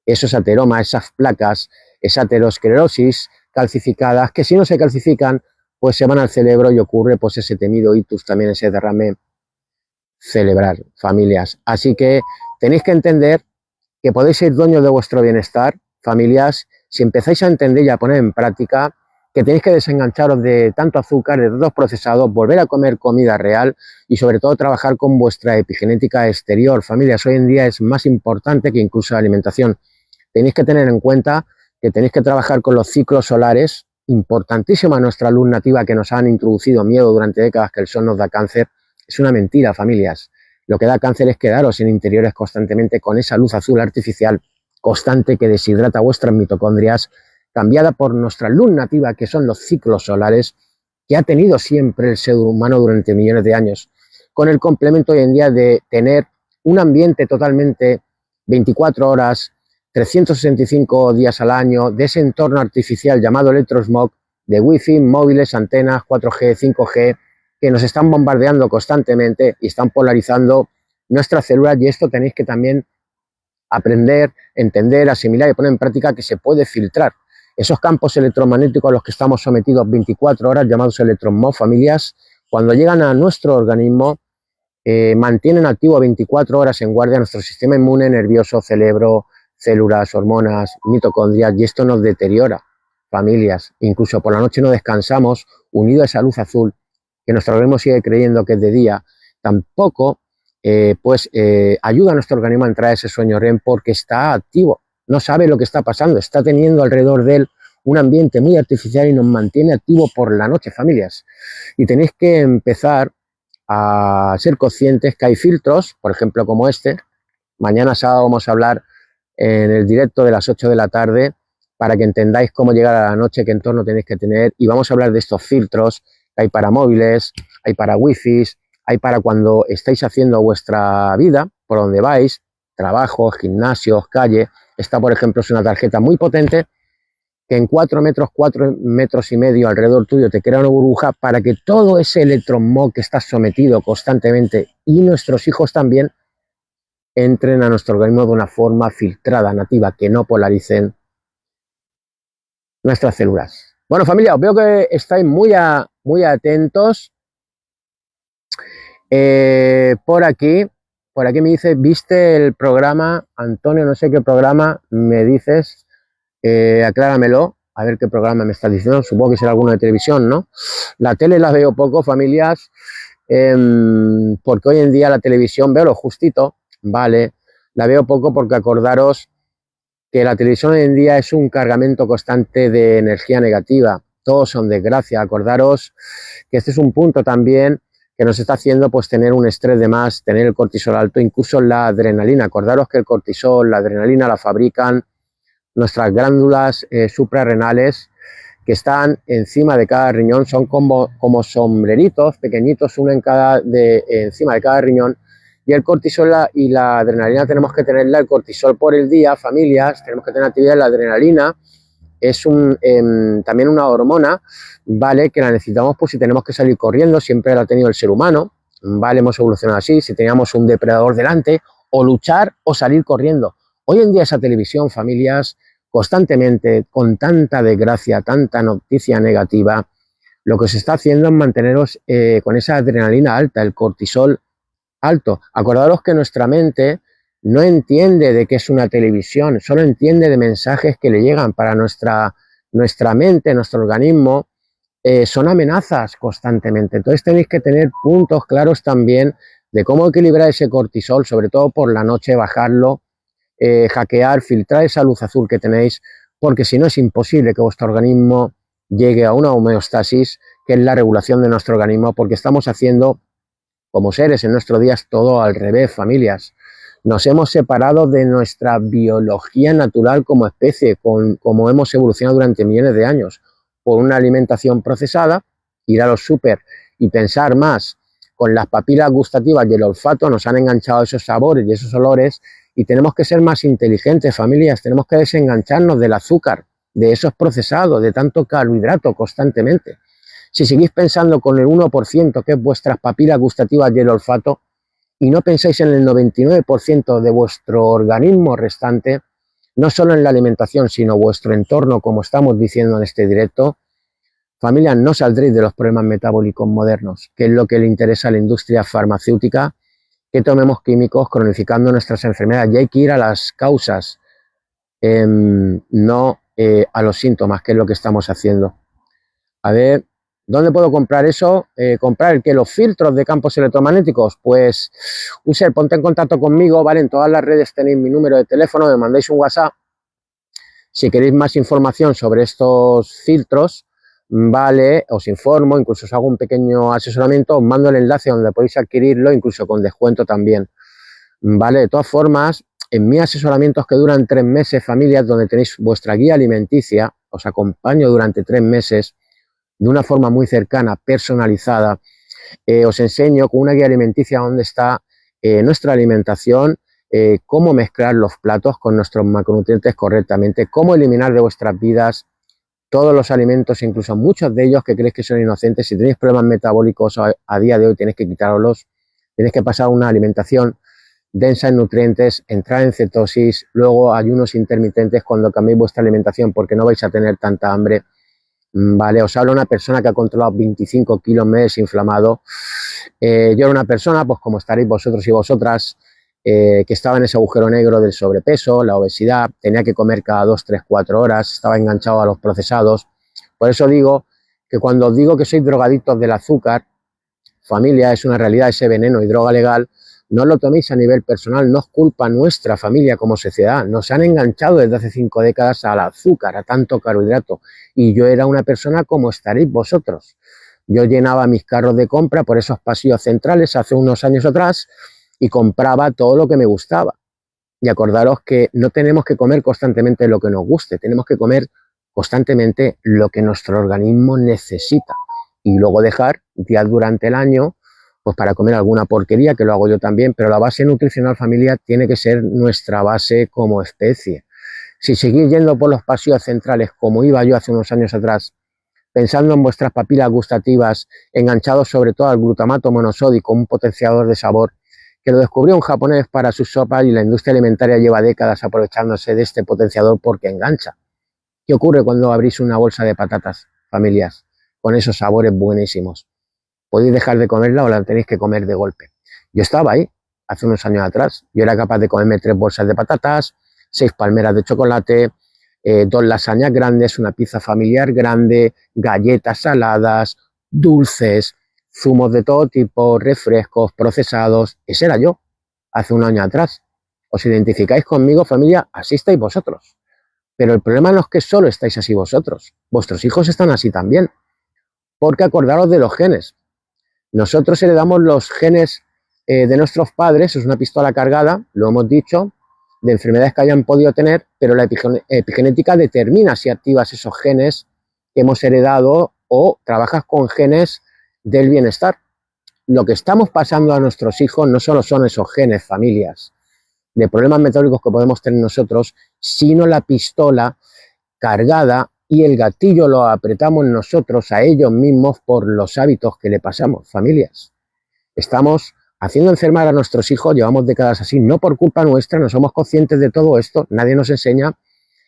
esos ateromas, esas placas, esa aterosclerosis calcificadas, que si no se calcifican, pues se van al cerebro y ocurre pues ese temido ictus, también ese derrame cerebral, familias. Así que tenéis que entender que podéis ser dueños de vuestro bienestar, familias, si empezáis a entender y a poner en práctica que tenéis que desengancharos de tanto azúcar, de tantos procesados, volver a comer comida real y sobre todo trabajar con vuestra epigenética exterior. Familias, hoy en día es más importante que incluso la alimentación. Tenéis que tener en cuenta que tenéis que trabajar con los ciclos solares, importantísima nuestra luz nativa, que nos han introducido miedo durante décadas que el sol nos da cáncer. Es una mentira, familias. Lo que da cáncer es quedaros en interiores constantemente con esa luz azul artificial constante que deshidrata vuestras mitocondrias, cambiada por nuestra luz nativa, que son los ciclos solares, que ha tenido siempre el ser humano durante millones de años, con el complemento hoy en día de tener un ambiente totalmente 24 horas, 365 días al año, de ese entorno artificial llamado electrosmog, de wifi, móviles, antenas, 4G, 5G, que nos están bombardeando constantemente y están polarizando nuestras células, y esto tenéis que también aprender, entender, asimilar y poner en práctica, que se puede filtrar esos campos electromagnéticos a los que estamos sometidos 24 horas, llamados electrosmog, familias. Cuando llegan a nuestro organismo, mantienen activo 24 horas en guardia nuestro sistema inmune, nervioso, cerebro, células, hormonas, mitocondrias, y esto nos deteriora, familias. Incluso por la noche no descansamos, unido a esa luz azul, que nuestro organismo sigue creyendo que es de día, tampoco ayuda a nuestro organismo a entrar a ese sueño REM, porque está activo, no sabe lo que está pasando, está teniendo alrededor de él un ambiente muy artificial y nos mantiene activo por la noche, familias. Y tenéis que empezar a ser conscientes que hay filtros, por ejemplo como este. Mañana sábado vamos a hablar en el directo de las 8 de la tarde, para que entendáis cómo llegar a la noche, qué entorno tenéis que tener, y vamos a hablar de estos filtros que hay para móviles, hay para wifi, hay para cuando estáis haciendo vuestra vida, por donde vais, trabajo, gimnasios, calle. Esta, por ejemplo, es una tarjeta muy potente que en 4 metros y medio alrededor tuyo te crea una burbuja para que todo ese electrosmog que estás sometido constantemente, y nuestros hijos también, entren a nuestro organismo de una forma filtrada, nativa, que no polaricen nuestras células. Bueno, familia, os veo que estáis muy atentos. Por aquí me dice: ¿viste el programa, Antonio? No sé qué programa me dices, acláramelo. A ver qué programa me estás diciendo. Supongo que será alguno de televisión, ¿no? La tele la veo poco, familias, porque hoy en día la televisión veo lo justito, ¿vale? La veo poco porque acordaros que la televisión hoy en día es un cargamento constante de energía negativa. Todos son desgracia. Acordaros que este es un punto también que nos está haciendo pues tener un estrés de más, tener el cortisol alto, incluso la adrenalina. Acordaros que el cortisol, la adrenalina la fabrican nuestras glándulas suprarrenales que están encima de cada riñón, son como sombreritos pequeñitos, uno encima de cada riñón, y el cortisol y la adrenalina tenemos que tenerla, el cortisol por el día, familias, tenemos que tener actividad. La adrenalina es también una hormona, ¿vale? Que la necesitamos pues si tenemos que salir corriendo, siempre la ha tenido el ser humano, ¿vale? Hemos evolucionado así, si teníamos un depredador delante, o luchar o salir corriendo. Hoy en día esa televisión, familias, constantemente, con tanta desgracia, tanta noticia negativa, lo que se está haciendo es manteneros con esa adrenalina alta, el cortisol alto. Acordaros que nuestra mente no entiende de qué es una televisión, solo entiende de mensajes que le llegan. Para nuestra mente, nuestro organismo, son amenazas constantemente. Entonces tenéis que tener puntos claros también de cómo equilibrar ese cortisol, sobre todo por la noche, bajarlo, hackear, filtrar esa luz azul que tenéis, porque si no es imposible que vuestro organismo llegue a una homeostasis, que es la regulación de nuestro organismo, porque estamos haciendo como seres en nuestros días todo al revés, familias. Nos hemos separado de nuestra biología natural como especie, como hemos evolucionado durante millones de años, por una alimentación procesada, ir a los súper y pensar más con las papilas gustativas y el olfato. Nos han enganchado esos sabores y esos olores, y tenemos que ser más inteligentes, familias, tenemos que desengancharnos del azúcar, de esos procesados, de tanto carbohidrato constantemente. Si seguís pensando con el 1% que es vuestras papilas gustativas y el olfato, y no pensáis en el 99% de vuestro organismo restante, no solo en la alimentación, sino vuestro entorno, como estamos diciendo en este directo, familia, no saldréis de los problemas metabólicos modernos, que es lo que le interesa a la industria farmacéutica, que tomemos químicos cronificando nuestras enfermedades. Y hay que ir a las causas, no a los síntomas, que es lo que estamos haciendo. A ver, ¿dónde puedo comprar eso? Comprar los filtros de campos electromagnéticos. Pues, User, ponte en contacto conmigo, ¿vale? En todas las redes tenéis mi número de teléfono, me mandáis un WhatsApp. Si queréis más información sobre estos filtros, ¿vale? Os informo, incluso os hago un pequeño asesoramiento, os mando el enlace donde podéis adquirirlo, incluso con descuento también, ¿vale? De todas formas, en mis asesoramientos que duran 3 meses, familias, donde tenéis vuestra guía alimenticia, os acompaño durante 3 meses, de una forma muy cercana, personalizada. Os enseño con una guía alimenticia dónde está nuestra alimentación, cómo mezclar los platos con nuestros macronutrientes correctamente, cómo eliminar de vuestras vidas todos los alimentos, incluso muchos de ellos que creéis que son inocentes. Si tenéis problemas metabólicos a día de hoy, tenéis que quitároslos, tenéis que pasar una alimentación densa en nutrientes, entrar en cetosis, luego ayunos intermitentes cuando cambiéis vuestra alimentación, porque no vais a tener tanta hambre. Vale, os habla una persona que ha controlado 25 kilos, me he desinflamado. Yo era una persona, pues como estaréis vosotros y vosotras, que estaba en ese agujero negro del sobrepeso, la obesidad, tenía que comer cada 2, 3, 4 horas, estaba enganchado a los procesados. Por eso digo que cuando os digo que sois drogadictos del azúcar, familia, es una realidad, ese veneno y droga legal. No lo toméis a nivel personal, no es culpa nuestra, familia, como sociedad. Nos han enganchado desde hace 5 décadas al azúcar, a tanto carbohidrato. Y yo era una persona como estaréis vosotros. Yo llenaba mis carros de compra por esos pasillos centrales hace unos años atrás y compraba todo lo que me gustaba. Y acordaros que no tenemos que comer constantemente lo que nos guste, tenemos que comer constantemente lo que nuestro organismo necesita. Y luego dejar días durante el año pues para comer alguna porquería, que lo hago yo también, pero la base nutricional, familia, tiene que ser nuestra base como especie. Si seguís yendo por los pasillos centrales como iba yo hace unos años atrás, pensando en vuestras papilas gustativas, enganchados sobre todo al glutamato monosódico, un potenciador de sabor, que lo descubrió un japonés para sus sopas, y la industria alimentaria lleva décadas aprovechándose de este potenciador porque engancha. ¿Qué ocurre cuando abrís una bolsa de patatas, familias, con esos sabores buenísimos? Podéis dejar de comerla o la tenéis que comer de golpe. Yo estaba ahí hace unos años atrás. Yo era capaz de comerme 3 bolsas de patatas, 6 palmeras de chocolate, 2 lasañas grandes, una pizza familiar grande, galletas saladas, dulces, zumos de todo tipo, refrescos, procesados. Ese era yo hace un año atrás. ¿Os identificáis conmigo, familia? Así estáis vosotros. Pero el problema no es que solo estáis así vosotros. Vuestros hijos están así también. Porque acordaros de los genes. Nosotros heredamos los genes de nuestros padres, es una pistola cargada, lo hemos dicho, de enfermedades que hayan podido tener, pero la epigenética determina si activas esos genes que hemos heredado o trabajas con genes del bienestar. Lo que estamos pasando a nuestros hijos no solo son esos genes, familias, de problemas metabólicos que podemos tener nosotros, sino la pistola cargada y el gatillo lo apretamos nosotros a ellos mismos por los hábitos que le pasamos, familias. Estamos haciendo enfermar a nuestros hijos, llevamos décadas así, no por culpa nuestra, no somos conscientes de todo esto, nadie nos enseña,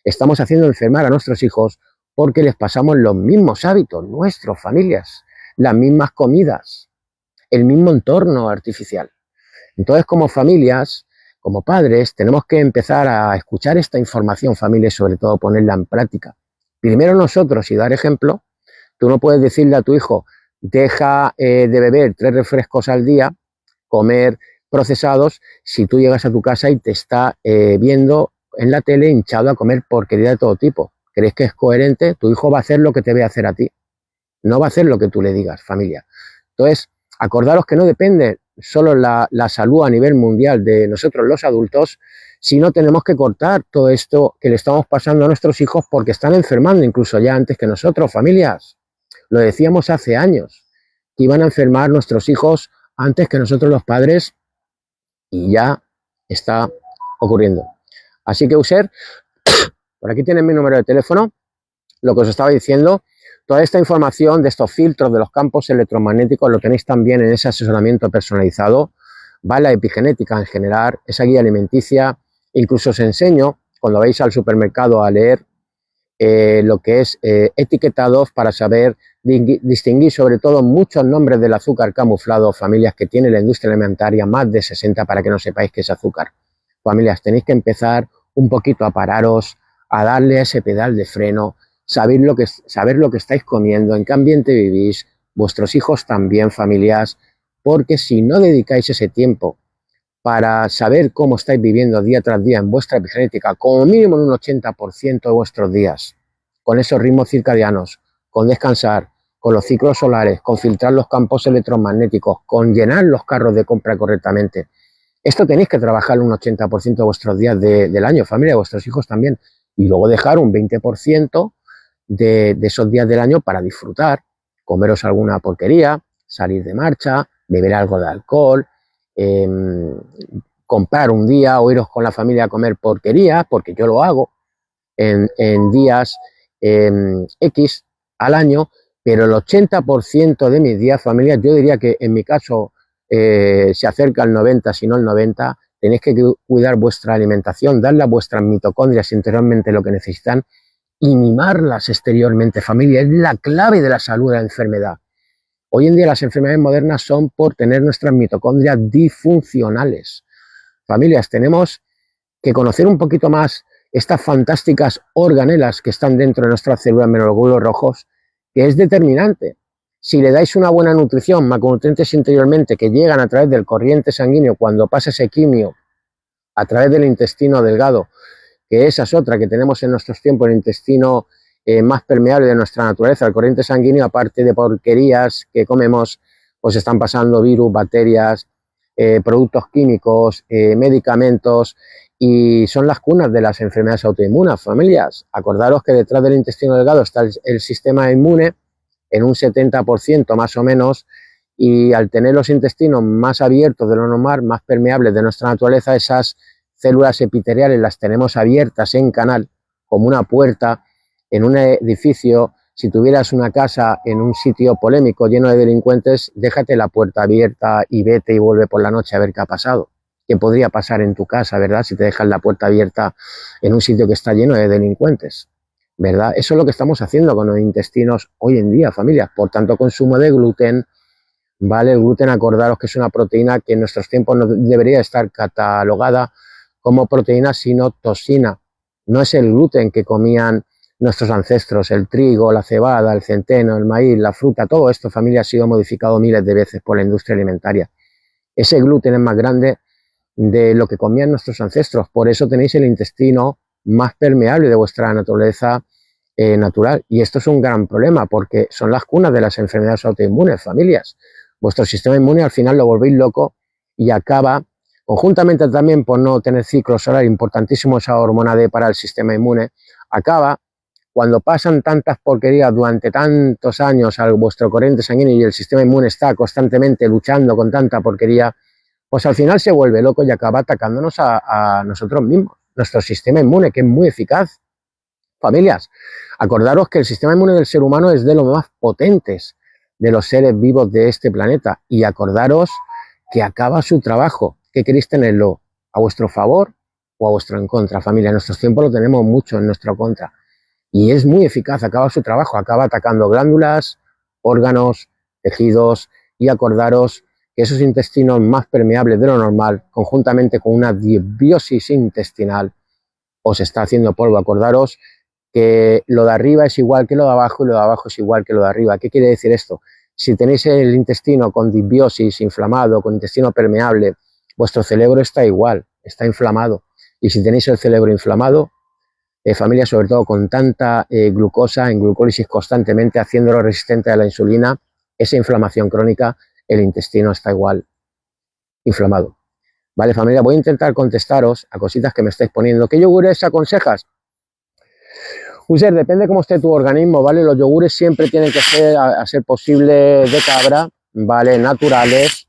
estamos haciendo enfermar a nuestros hijos porque les pasamos los mismos hábitos, nuestros, familias, las mismas comidas, el mismo entorno artificial. Entonces, como familias, como padres, tenemos que empezar a escuchar esta información, familia, y sobre todo ponerla en práctica. Primero nosotros y dar ejemplo. Tú no puedes decirle a tu hijo, deja de beber 3 refrescos al día, comer procesados, si tú llegas a tu casa y te está viendo en la tele hinchado a comer porquería de todo tipo. ¿Crees que es coherente? Tu hijo va a hacer lo que te ve hacer a ti. No va a hacer lo que tú le digas, familia. Entonces, acordaros que no depende solo la salud a nivel mundial de nosotros los adultos, sino tenemos que cortar todo esto que le estamos pasando a nuestros hijos porque están enfermando incluso ya antes que nosotros, familias. Lo decíamos hace años, que iban a enfermar nuestros hijos antes que nosotros los padres y ya está ocurriendo. Así que, User, por aquí tienen mi número de teléfono, lo que os estaba diciendo. Toda esta información de estos filtros de los campos electromagnéticos lo tenéis también en ese asesoramiento personalizado, va la epigenética en general, esa guía alimenticia. Incluso os enseño, cuando vais al supermercado a leer lo que es etiquetados para saber distinguir sobre todo muchos nombres del azúcar camuflado, familias que tiene la industria alimentaria, más de 60 para que no sepáis qué es azúcar. Familias, tenéis que empezar un poquito a pararos, a darle a ese pedal de freno, saber lo que estáis comiendo, en qué ambiente vivís, vuestros hijos también, familias, porque si no dedicáis ese tiempo para saber cómo estáis viviendo día tras día en vuestra epigenética, como mínimo en un 80% de vuestros días, con esos ritmos circadianos, con descansar, con los ciclos solares, con filtrar los campos electromagnéticos, con llenar los carros de compra correctamente. Esto tenéis que trabajar un 80% de vuestros días del año, familia, de vuestros hijos también, y luego dejar un 20% de esos días del año para disfrutar, comeros alguna porquería, salir de marcha, beber algo de alcohol, comprar un día o iros con la familia a comer porquería, porque yo lo hago en días X al año, pero el 80% de mis días, familia, yo diría que en mi caso se acerca al 90, si no el 90, tenéis que cuidar vuestra alimentación, darle a vuestras mitocondrias interiormente lo que necesitan y mimarlas exteriormente, familia, es la clave de la salud de la enfermedad. Hoy en día las enfermedades modernas son por tener nuestras mitocondrias disfuncionales. Familias, tenemos que conocer un poquito más estas fantásticas organelas que están dentro de nuestras células glóbulos rojos, que es determinante. Si le dais una buena nutrición, macronutrientes interiormente que llegan a través del corriente sanguíneo cuando pasa ese quimio, a través del intestino delgado, que esa es otra que tenemos en nuestros tiempos, el intestino más permeable de nuestra naturaleza, el corriente sanguíneo, aparte de porquerías que comemos, pues están pasando virus, bacterias, productos químicos, medicamentos, y son las cunas de las enfermedades autoinmunes, familias. Acordaros que detrás del intestino delgado está el sistema inmune en un 70% más o menos, y al tener los intestinos más abiertos de lo normal, más permeables de nuestra naturaleza, esas células epiteliales las tenemos abiertas en canal, como una puerta en un edificio. Si tuvieras una casa en un sitio polémico lleno de delincuentes, déjate la puerta abierta y vete y vuelve por la noche a ver qué ha pasado. ¿Qué podría pasar en tu casa, verdad? Si te dejas la puerta abierta en un sitio que está lleno de delincuentes, ¿verdad? Eso es lo que estamos haciendo con los intestinos hoy en día, familias. Por tanto, consumo de gluten, ¿vale? El gluten, acordaros que es una proteína que en nuestros tiempos no debería estar catalogada como proteína, sino toxina, no es el gluten que comían nuestros ancestros, el trigo, la cebada, el centeno, el maíz, la fruta, todo esto, familia, ha sido modificado miles de veces por la industria alimentaria. Ese gluten es más grande de lo que comían nuestros ancestros, por eso tenéis el intestino más permeable de vuestra naturaleza natural, y esto es un gran problema porque son las cunas de las enfermedades autoinmunes, familias. Vuestro sistema inmune al final lo volvéis loco y acaba, conjuntamente también por no tener ciclo solar, importantísimo esa hormona D para el sistema inmune, acaba cuando pasan tantas porquerías durante tantos años a vuestro corriente sanguíneo y el sistema inmune está constantemente luchando con tanta porquería, pues al final se vuelve loco y acaba atacándonos a nosotros mismos, nuestro sistema inmune, que es muy eficaz. Familias, acordaros que el sistema inmune del ser humano es de los más potentes de los seres vivos de este planeta, y acordaros que acaba su trabajo. ¿Qué queréis tenerlo? ¿A vuestro favor o a vuestro en contra, familia? En nuestros tiempos lo tenemos mucho en nuestra contra y es muy eficaz, acaba su trabajo, acaba atacando glándulas, órganos, tejidos, y acordaros que esos intestinos más permeables de lo normal, conjuntamente con una disbiosis intestinal, os está haciendo polvo. Acordaros que lo de arriba es igual que lo de abajo y lo de abajo es igual que lo de arriba. ¿Qué quiere decir esto? Si tenéis el intestino con disbiosis, inflamado, con intestino permeable, vuestro cerebro está igual, está inflamado. Y si tenéis el cerebro inflamado, familia, sobre todo con tanta glucosa en glucólisis constantemente, haciéndolo resistente a la insulina, esa inflamación crónica, el intestino está igual inflamado. Vale, familia, voy a intentar contestaros a cositas que me estáis poniendo. ¿Qué yogures aconsejas? User, depende cómo esté tu organismo, ¿vale? Los yogures siempre tienen que ser, a ser posible, de cabra, ¿vale? Naturales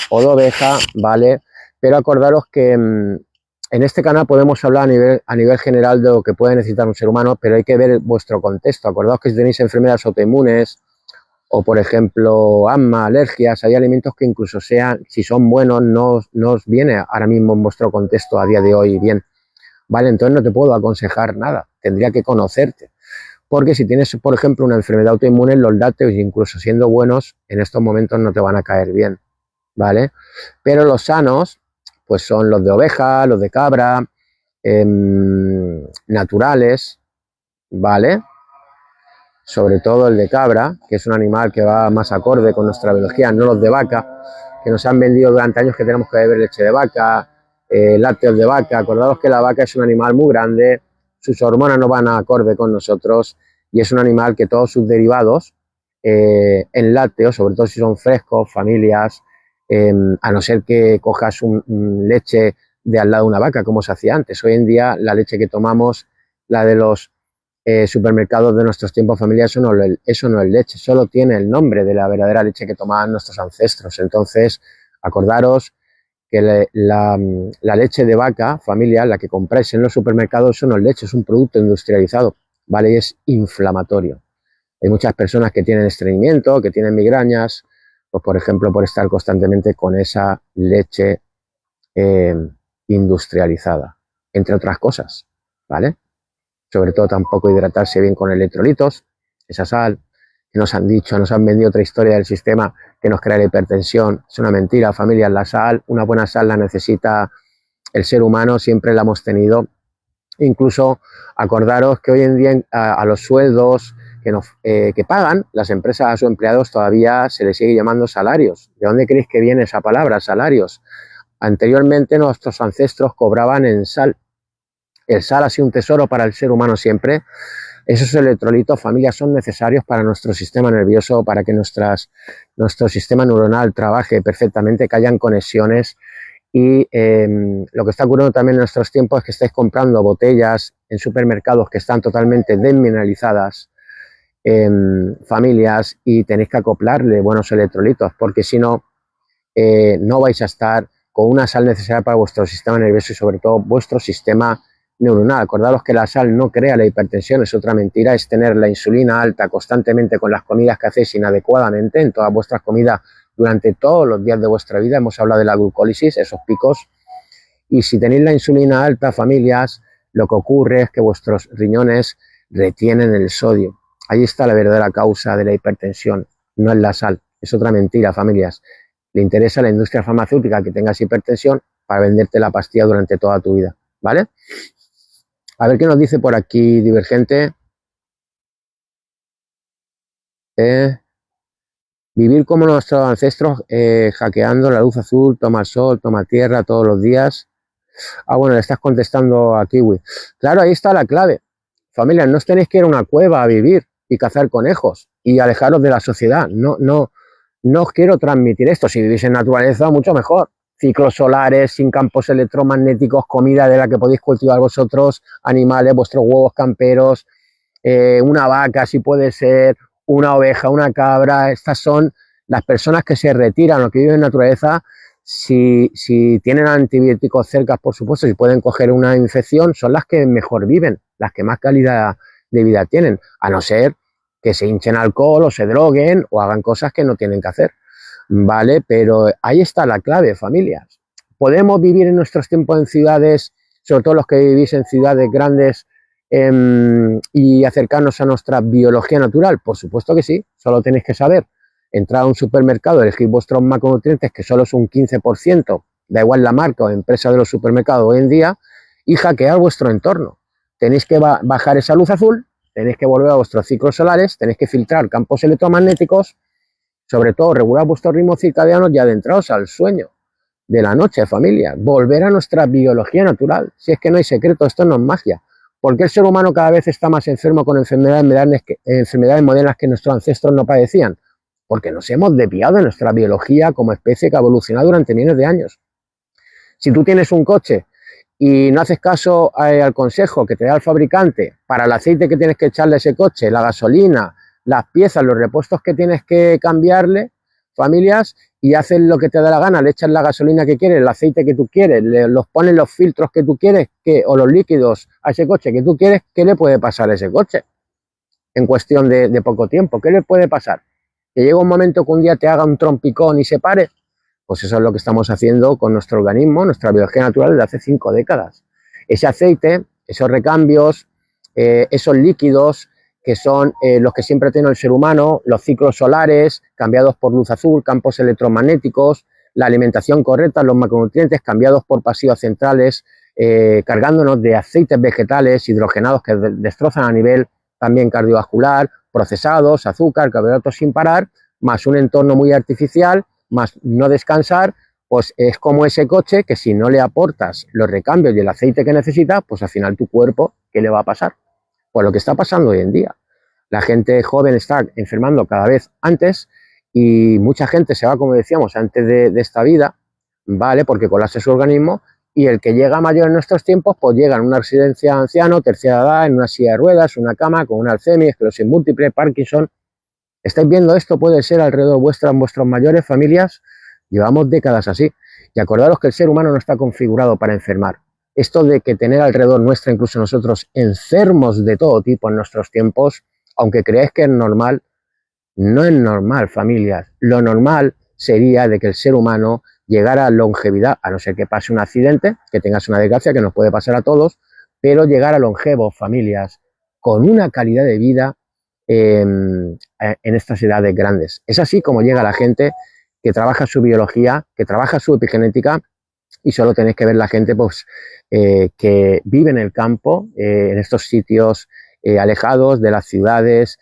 o de oveja, ¿vale? Pero acordaros que en este canal podemos hablar a nivel general de lo que puede necesitar un ser humano, pero hay que ver vuestro contexto. Acordaos que si tenéis enfermedades autoinmunes o, por ejemplo, asma, alergias, hay alimentos que incluso sean, si son buenos, no os viene ahora mismo en vuestro contexto a día de hoy bien. Vale, entonces no te puedo aconsejar nada, tendría que conocerte. Porque si tienes, por ejemplo, una enfermedad autoinmune, los lácteos, incluso siendo buenos, en estos momentos no te van a caer bien, ¿vale? Pero los sanos, pues son los de oveja, los de cabra, naturales, ¿vale? Sobre todo el de cabra, que es un animal que va más acorde con nuestra biología, no los de vaca, que nos han vendido durante años que tenemos que beber leche de vaca, lácteos de vaca. Acordaos que la vaca es un animal muy grande, sus hormonas no van a acorde con nosotros y es un animal que todos sus derivados en lácteos, sobre todo si son frescos, familias, a no ser que cojas leche de al lado de una vaca como se hacía antes. Hoy en día la leche que tomamos, la de los supermercados de nuestros tiempos, familia, eso no es leche, solo tiene el nombre de la verdadera leche que tomaban nuestros ancestros. Entonces, acordaros que la leche de vaca, familia, la que compráis en los supermercados, eso no es leche, es un producto industrializado, ¿vale? Y es inflamatorio. Hay muchas personas que tienen estreñimiento, que tienen migrañas, pues por ejemplo, por estar constantemente con esa leche industrializada, entre otras cosas, ¿vale? Sobre todo tampoco hidratarse bien con electrolitos, esa sal, que nos han dicho, nos han vendido otra historia del sistema que nos crea la hipertensión. Es una mentira, familia. La sal, una buena sal la necesita el ser humano, siempre la hemos tenido. Incluso acordaros que hoy en día a los sueldos que pagan las empresas a sus empleados todavía se les sigue llamando salarios. ¿De dónde creéis que viene esa palabra, salarios? Anteriormente nuestros ancestros cobraban en sal. El sal ha sido un tesoro para el ser humano siempre. Esos electrolitos, familia, son necesarios para nuestro sistema nervioso, para que nuestro sistema neuronal trabaje perfectamente, que hayan conexiones. Y lo que está ocurriendo también en nuestros tiempos es que estáis comprando botellas en supermercados que están totalmente desmineralizadas, familias, y tenéis que acoplarle buenos electrolitos, porque si no, no vais a estar con una sal necesaria para vuestro sistema nervioso y sobre todo vuestro sistema neuronal. Acordaros que la sal no crea la hipertensión, es otra mentira, es tener la insulina alta constantemente con las comidas que hacéis inadecuadamente en todas vuestras comidas durante todos los días de vuestra vida. Hemos hablado de la glucólisis, esos picos, y si tenéis la insulina alta, familias, lo que ocurre es que vuestros riñones retienen el sodio. Ahí está la verdadera causa de la hipertensión, no es la sal, es otra mentira, familias. Le interesa a la industria farmacéutica que tengas hipertensión para venderte la pastilla durante toda tu vida, ¿vale? A ver qué nos dice por aquí Divergente. Vivir como nuestros ancestros, hackeando la luz azul, toma sol, toma tierra todos los días. Ah, bueno, le estás contestando a Kiwi. Claro, ahí está la clave. Familia, no os tenéis que ir a una cueva a vivir y cazar conejos y alejaros de la sociedad. No os quiero transmitir esto. Si vivís en naturaleza, mucho mejor. Ciclos solares, sin campos electromagnéticos, comida de la que podéis cultivar vosotros, animales, vuestros huevos camperos, una vaca si puede ser, una oveja, una cabra. Estas son las personas que se retiran o que viven en naturaleza. Si tienen antibióticos cerca, por supuesto, si pueden coger una infección, son las que mejor viven, las que más calidad de vida tienen, a no ser que se hinchen alcohol o se droguen o hagan cosas que no tienen que hacer, ¿vale? Pero ahí está la clave, familias. ¿Podemos vivir en nuestros tiempos en ciudades, sobre todo los que vivís en ciudades grandes, y acercarnos a nuestra biología natural? Por supuesto que sí, solo tenéis que saber entrar a un supermercado, elegir vuestros macronutrientes, que solo es un 15%, da igual la marca o empresa de los supermercados hoy en día, y hackear vuestro entorno. Tenéis que bajar esa luz azul, tenéis que volver a vuestros ciclos solares, tenéis que filtrar campos electromagnéticos, sobre todo regular vuestros ritmos circadianos y adentraros al sueño de la noche, familia. Volver a nuestra biología natural. Si es que no hay secreto, esto no es magia. ¿Por qué el ser humano cada vez está más enfermo con enfermedades modernas que nuestros ancestros no padecían? Porque nos hemos desviado de nuestra biología como especie que ha evolucionado durante miles de años. Si tú tienes un coche y no haces caso al consejo que te da el fabricante para el aceite que tienes que echarle a ese coche, la gasolina, las piezas, los repuestos que tienes que cambiarle, familias, y haces lo que te da la gana, le echas la gasolina que quieres, el aceite que tú quieres, los pones los filtros que tú quieres, o los líquidos a ese coche que tú quieres, ¿qué le puede pasar a ese coche? En cuestión de poco tiempo, ¿qué le puede pasar? Que llega un momento que un día te haga un trompicón y se pare. Pues eso es lo que estamos haciendo con nuestro organismo, nuestra biología natural desde hace 5 décadas. Ese aceite, esos recambios, esos líquidos que son los que siempre tiene el ser humano, los ciclos solares cambiados por luz azul, campos electromagnéticos, la alimentación correcta, los macronutrientes cambiados por pasivos centrales, cargándonos de aceites vegetales hidrogenados que destrozan a nivel también cardiovascular, procesados, azúcar, carbohidratos sin parar, más un entorno muy artificial, más no descansar, pues es como ese coche que si no le aportas los recambios y el aceite que necesita, pues al final tu cuerpo, ¿qué le va a pasar? Pues lo que está pasando hoy en día. La gente joven está enfermando cada vez antes y mucha gente se va, como decíamos, antes de esta vida, ¿vale? Porque colapsa su organismo, y el que llega mayor en nuestros tiempos, pues llega en una residencia de ancianos, tercera edad, en una silla de ruedas, una cama, con una Alzheimer, esclerosis múltiple, Parkinson. ¿Estáis viendo esto? Puede ser alrededor vuestra, en vuestras mayores familias. Llevamos décadas así. Y acordaros que el ser humano no está configurado para enfermar. Esto de que tener alrededor nuestra, incluso nosotros, enfermos de todo tipo en nuestros tiempos, aunque creáis que es normal, no es normal, familias. Lo normal sería de que el ser humano llegara a longevidad, a no ser que pase un accidente, que tengas una desgracia, que nos puede pasar a todos, pero llegar a longevos, familias, con una calidad de vida en estas edades grandes. Es así como llega la gente que trabaja su biología, que trabaja su epigenética, y solo tenéis que ver la gente pues, que vive en el campo, en estos sitios alejados de las ciudades,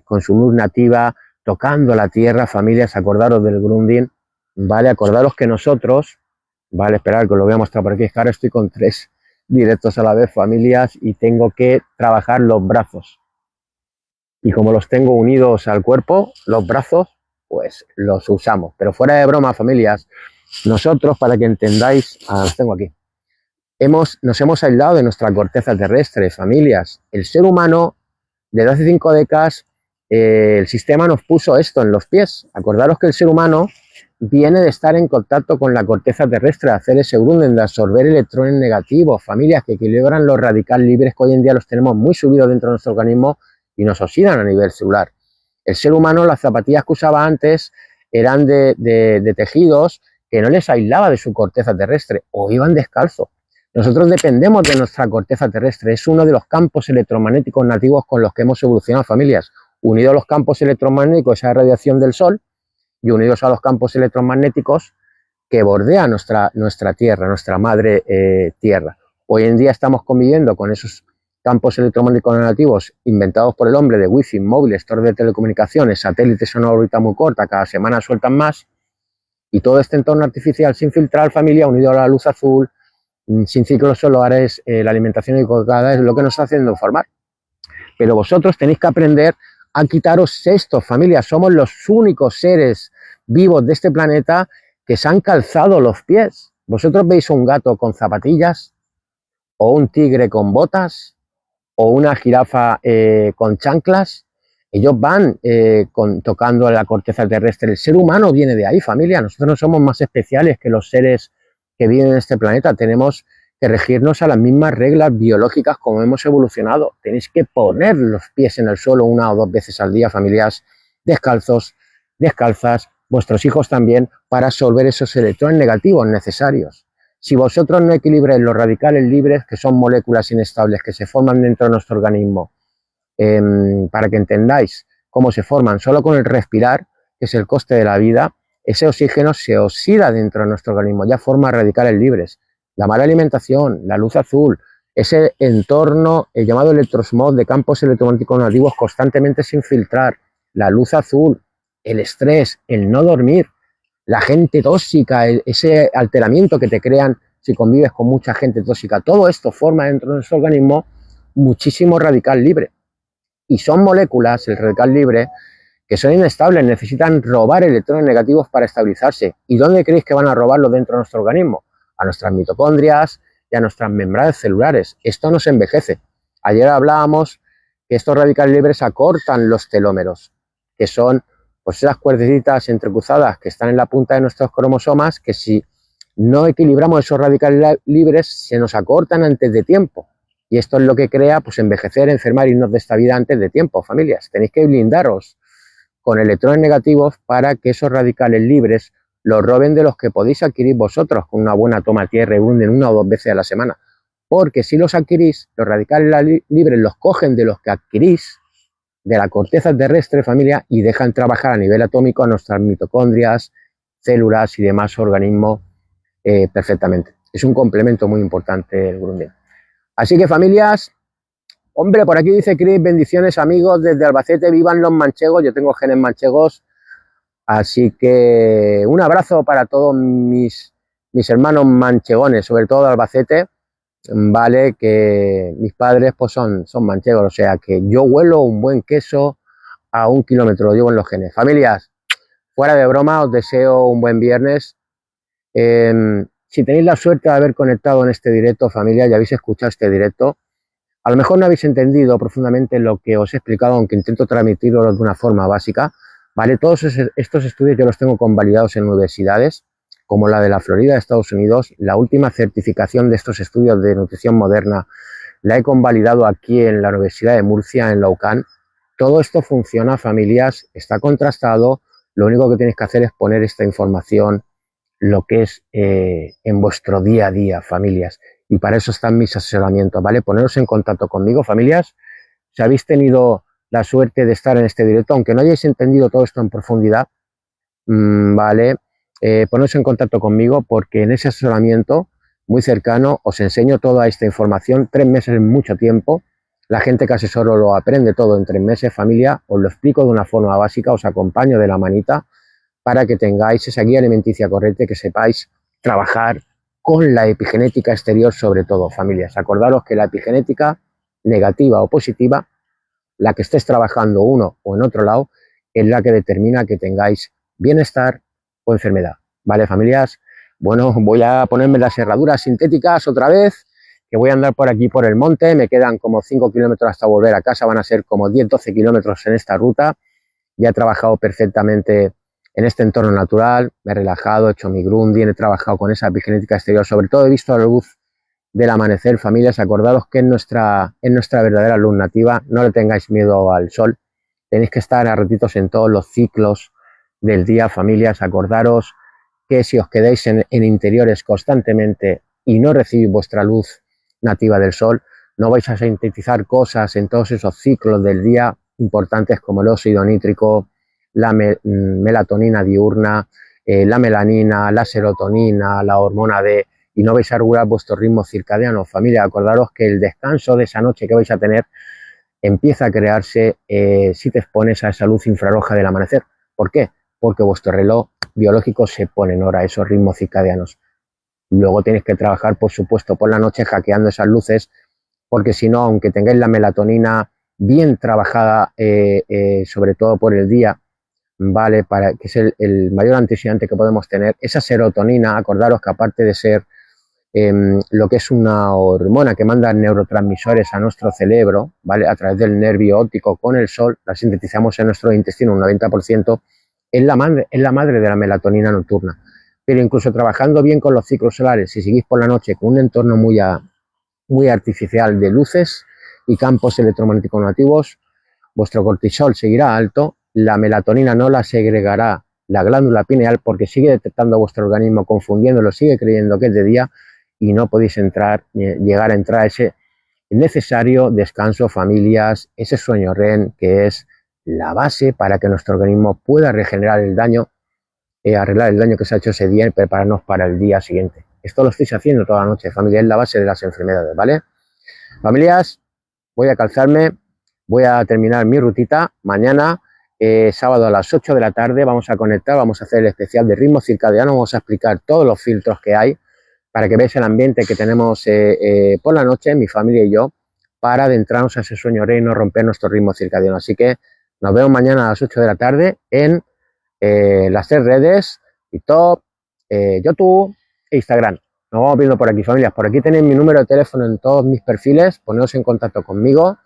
con su luz nativa, tocando la tierra. Familias, acordaros del grounding, ¿vale? Acordaros que nosotros, ¿vale? Esperar que os lo voy a mostrar por aquí, es que ahora estoy con 3 directos a la vez, familias, y tengo que trabajar los brazos. Y como los tengo unidos al cuerpo, los brazos, pues los usamos. Pero fuera de broma, familias, nosotros, para que entendáis, los tengo aquí, nos hemos aislado de nuestra corteza terrestre, familias. El ser humano, desde hace 5 décadas, el sistema nos puso esto en los pies. Acordaros que el ser humano viene de estar en contacto con la corteza terrestre, de hacer ese grunden, de absorber electrones negativos, familias que equilibran los radicales libres, que hoy en día los tenemos muy subidos dentro de nuestro organismo y nos oxidan a nivel celular. El ser humano, las zapatillas que usaba antes eran de tejidos que no les aislaba de su corteza terrestre, o iban descalzos. Nosotros dependemos de nuestra corteza terrestre, es uno de los campos electromagnéticos nativos con los que hemos evolucionado, familias, unidos a los campos electromagnéticos, esa radiación del sol, y unidos a los campos electromagnéticos que bordean nuestra tierra, nuestra madre tierra. Hoy en día estamos conviviendo con esos campos electromagnéticos negativos inventados por el hombre de wifi, móviles, torres de telecomunicaciones, satélites en una órbita muy corta, cada semana sueltan más, y todo este entorno artificial sin filtrar, familia, unido a la luz azul, sin ciclos solares, la alimentación equivocada es lo que nos está haciendo formar. Pero vosotros tenéis que aprender a quitaros esto, familia. Somos los únicos seres vivos de este planeta que se han calzado los pies. ¿Vosotros veis un gato con zapatillas? ¿O un tigre con botas? ¿O una jirafa con chanclas? Ellos van tocando la corteza terrestre. El ser humano viene de ahí, familia. Nosotros no somos más especiales que los seres que viven en este planeta. Tenemos que regirnos a las mismas reglas biológicas como hemos evolucionado. Tenéis que poner los pies en el suelo 1 o 2 veces al día, familias, descalzos, descalzas, vuestros hijos también, para absorber esos electrones negativos necesarios. Si vosotros no equilibráis los radicales libres, que son moléculas inestables que se forman dentro de nuestro organismo, para que entendáis cómo se forman solo con el respirar, que es el coste de la vida, ese oxígeno se oxida dentro de nuestro organismo, ya forma radicales libres. La mala alimentación, la luz azul, ese entorno, el llamado electrosmog de campos electromagnéticos negativos constantemente sin filtrar, la luz azul, el estrés, el no dormir, la gente tóxica, ese alteramiento que te crean si convives con mucha gente tóxica, todo esto forma dentro de nuestro organismo muchísimo radical libre. Y son moléculas, el radical libre, que son inestables, necesitan robar electrones negativos para estabilizarse. ¿Y dónde creéis que van a robarlo dentro de nuestro organismo? A nuestras mitocondrias y a nuestras membranas celulares. Esto nos envejece. Ayer hablábamos que estos radicales libres acortan los telómeros, que son pues esas cuerdecitas entrecruzadas que están en la punta de nuestros cromosomas, que si no equilibramos esos radicales libres se nos acortan antes de tiempo. Y esto es lo que crea pues envejecer, enfermar y irnos de esta vida antes de tiempo, familias. Tenéis que blindaros con electrones negativos para que esos radicales libres los roben de los que podéis adquirir vosotros con una buena toma tierra y hunden 1 o 2 veces a la semana. Porque si los adquirís, los radicales libres los cogen de los que adquirís, de la corteza terrestre, familia, y dejan trabajar a nivel atómico a nuestras mitocondrias, células y demás organismos perfectamente. Es un complemento muy importante el Grundig. Así que, familias, hombre, por aquí dice Chris, bendiciones amigos desde Albacete, vivan los manchegos, yo tengo genes manchegos, así que un abrazo para todos mis hermanos manchegones, sobre todo de Albacete, vale, que mis padres pues son manchegos, o sea que yo huelo un buen queso a 1 kilómetro, lo llevo en los genes. Familias, fuera de broma, os deseo un buen viernes. Si tenéis la suerte de haber conectado en este directo, familia, ya habéis escuchado este directo, a lo mejor no habéis entendido profundamente lo que os he explicado, aunque intento transmitirlo de una forma básica, ¿vale? Todos estos estudios yo los tengo convalidados en universidades, como la de la Florida de Estados Unidos. La última certificación de estos estudios de nutrición moderna la he convalidado aquí en la Universidad de Murcia, en la UCAN. Todo esto funciona, familias, está contrastado. Lo único que tenéis que hacer es poner esta información, lo que es en vuestro día a día, familias. Y para eso están mis asesoramientos, ¿vale? Poneros en contacto conmigo, familias. Si habéis tenido la suerte de estar en este directo, aunque no hayáis entendido todo esto en profundidad, ¿vale? Poneros en contacto conmigo porque en ese asesoramiento muy cercano os enseño toda esta información. 3 meses es mucho tiempo. La gente que asesoro lo aprende todo en 3 meses, familia. Os lo explico de una forma básica, os acompaño de la manita para que tengáis esa guía alimenticia correcta y que sepáis trabajar con la epigenética exterior sobre todo, familias. Acordaros que la epigenética negativa o positiva, la que estés trabajando uno o en otro lado, es la que determina que tengáis bienestar o enfermedad. ¿Vale, familias? Bueno, voy a ponerme las herraduras sintéticas otra vez, que voy a andar por aquí por el monte. Me quedan como 5 kilómetros hasta volver a casa, van a ser como 10-12 kilómetros en esta ruta. Ya he trabajado perfectamente en este entorno natural, me he relajado, he hecho mi Grundig, he trabajado con esa epigenética exterior, sobre todo he visto la luz del amanecer, familias. Acordaros que es nuestra verdadera luz nativa, no le tengáis miedo al sol, tenéis que estar a ratitos en todos los ciclos del día, familias. Acordaros que si os quedáis en interiores constantemente y no recibís vuestra luz nativa del sol, no vais a sintetizar cosas en todos esos ciclos del día importantes como el óxido nítrico, la melatonina diurna, la melanina, la serotonina, la hormona D y no vais a regular vuestro ritmo circadiano. Familia, acordaros que el descanso de esa noche que vais a tener empieza a crearse si te expones a esa luz infrarroja del amanecer. ¿Por qué? Porque vuestro reloj biológico se pone en hora, esos ritmos circadianos. Luego tenéis que trabajar, por supuesto, por la noche hackeando esas luces, porque si no, aunque tengáis la melatonina bien trabajada, sobre todo por el día, ¿vale? Que es el mayor antioxidante que podemos tener, esa serotonina, acordaros que aparte de ser lo que es una hormona que manda neurotransmisores a nuestro cerebro, ¿vale? A través del nervio óptico con el sol, la sintetizamos en nuestro intestino un 90%, es la madre de la melatonina nocturna. Pero incluso trabajando bien con los ciclos solares, si seguís por la noche con un entorno muy artificial de luces y campos electromagnéticos nativos, vuestro cortisol seguirá alto, la melatonina no la segregará la glándula pineal porque sigue detectando vuestro organismo, confundiéndolo, sigue creyendo que es de día y no podéis llegar a entrar a ese necesario descanso, familias, ese sueño REM que es la base para que nuestro organismo pueda regenerar el daño, arreglar el daño que se ha hecho ese día y prepararnos para el día siguiente. Esto lo estáis haciendo toda la noche, familia, es la base de las enfermedades, ¿vale? Familias, voy a calzarme, voy a terminar mi rutita. Mañana, sábado a las 8 de la tarde, vamos a conectar, vamos a hacer el especial de ritmo circadiano, vamos a explicar todos los filtros que hay para que veáis el ambiente que tenemos por la noche, mi familia y yo, para adentrarnos a ese sueño REM y no romper nuestro ritmo circadiano. Así que nos vemos mañana a las 8 de la tarde en las 3 redes, TikTok, YouTube e Instagram. Nos vamos viendo por aquí, familias. Por aquí tenéis mi número de teléfono en todos mis perfiles. Poneos en contacto conmigo.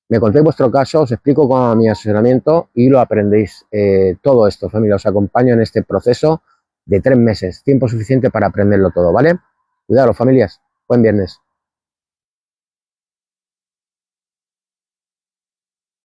Me contéis vuestro caso, os explico cómo mi asesoramiento y lo aprendéis todo esto, familia. Os acompaño en este proceso de 3 meses. Tiempo suficiente para aprenderlo todo, ¿vale? Cuidado, familias. Buen viernes.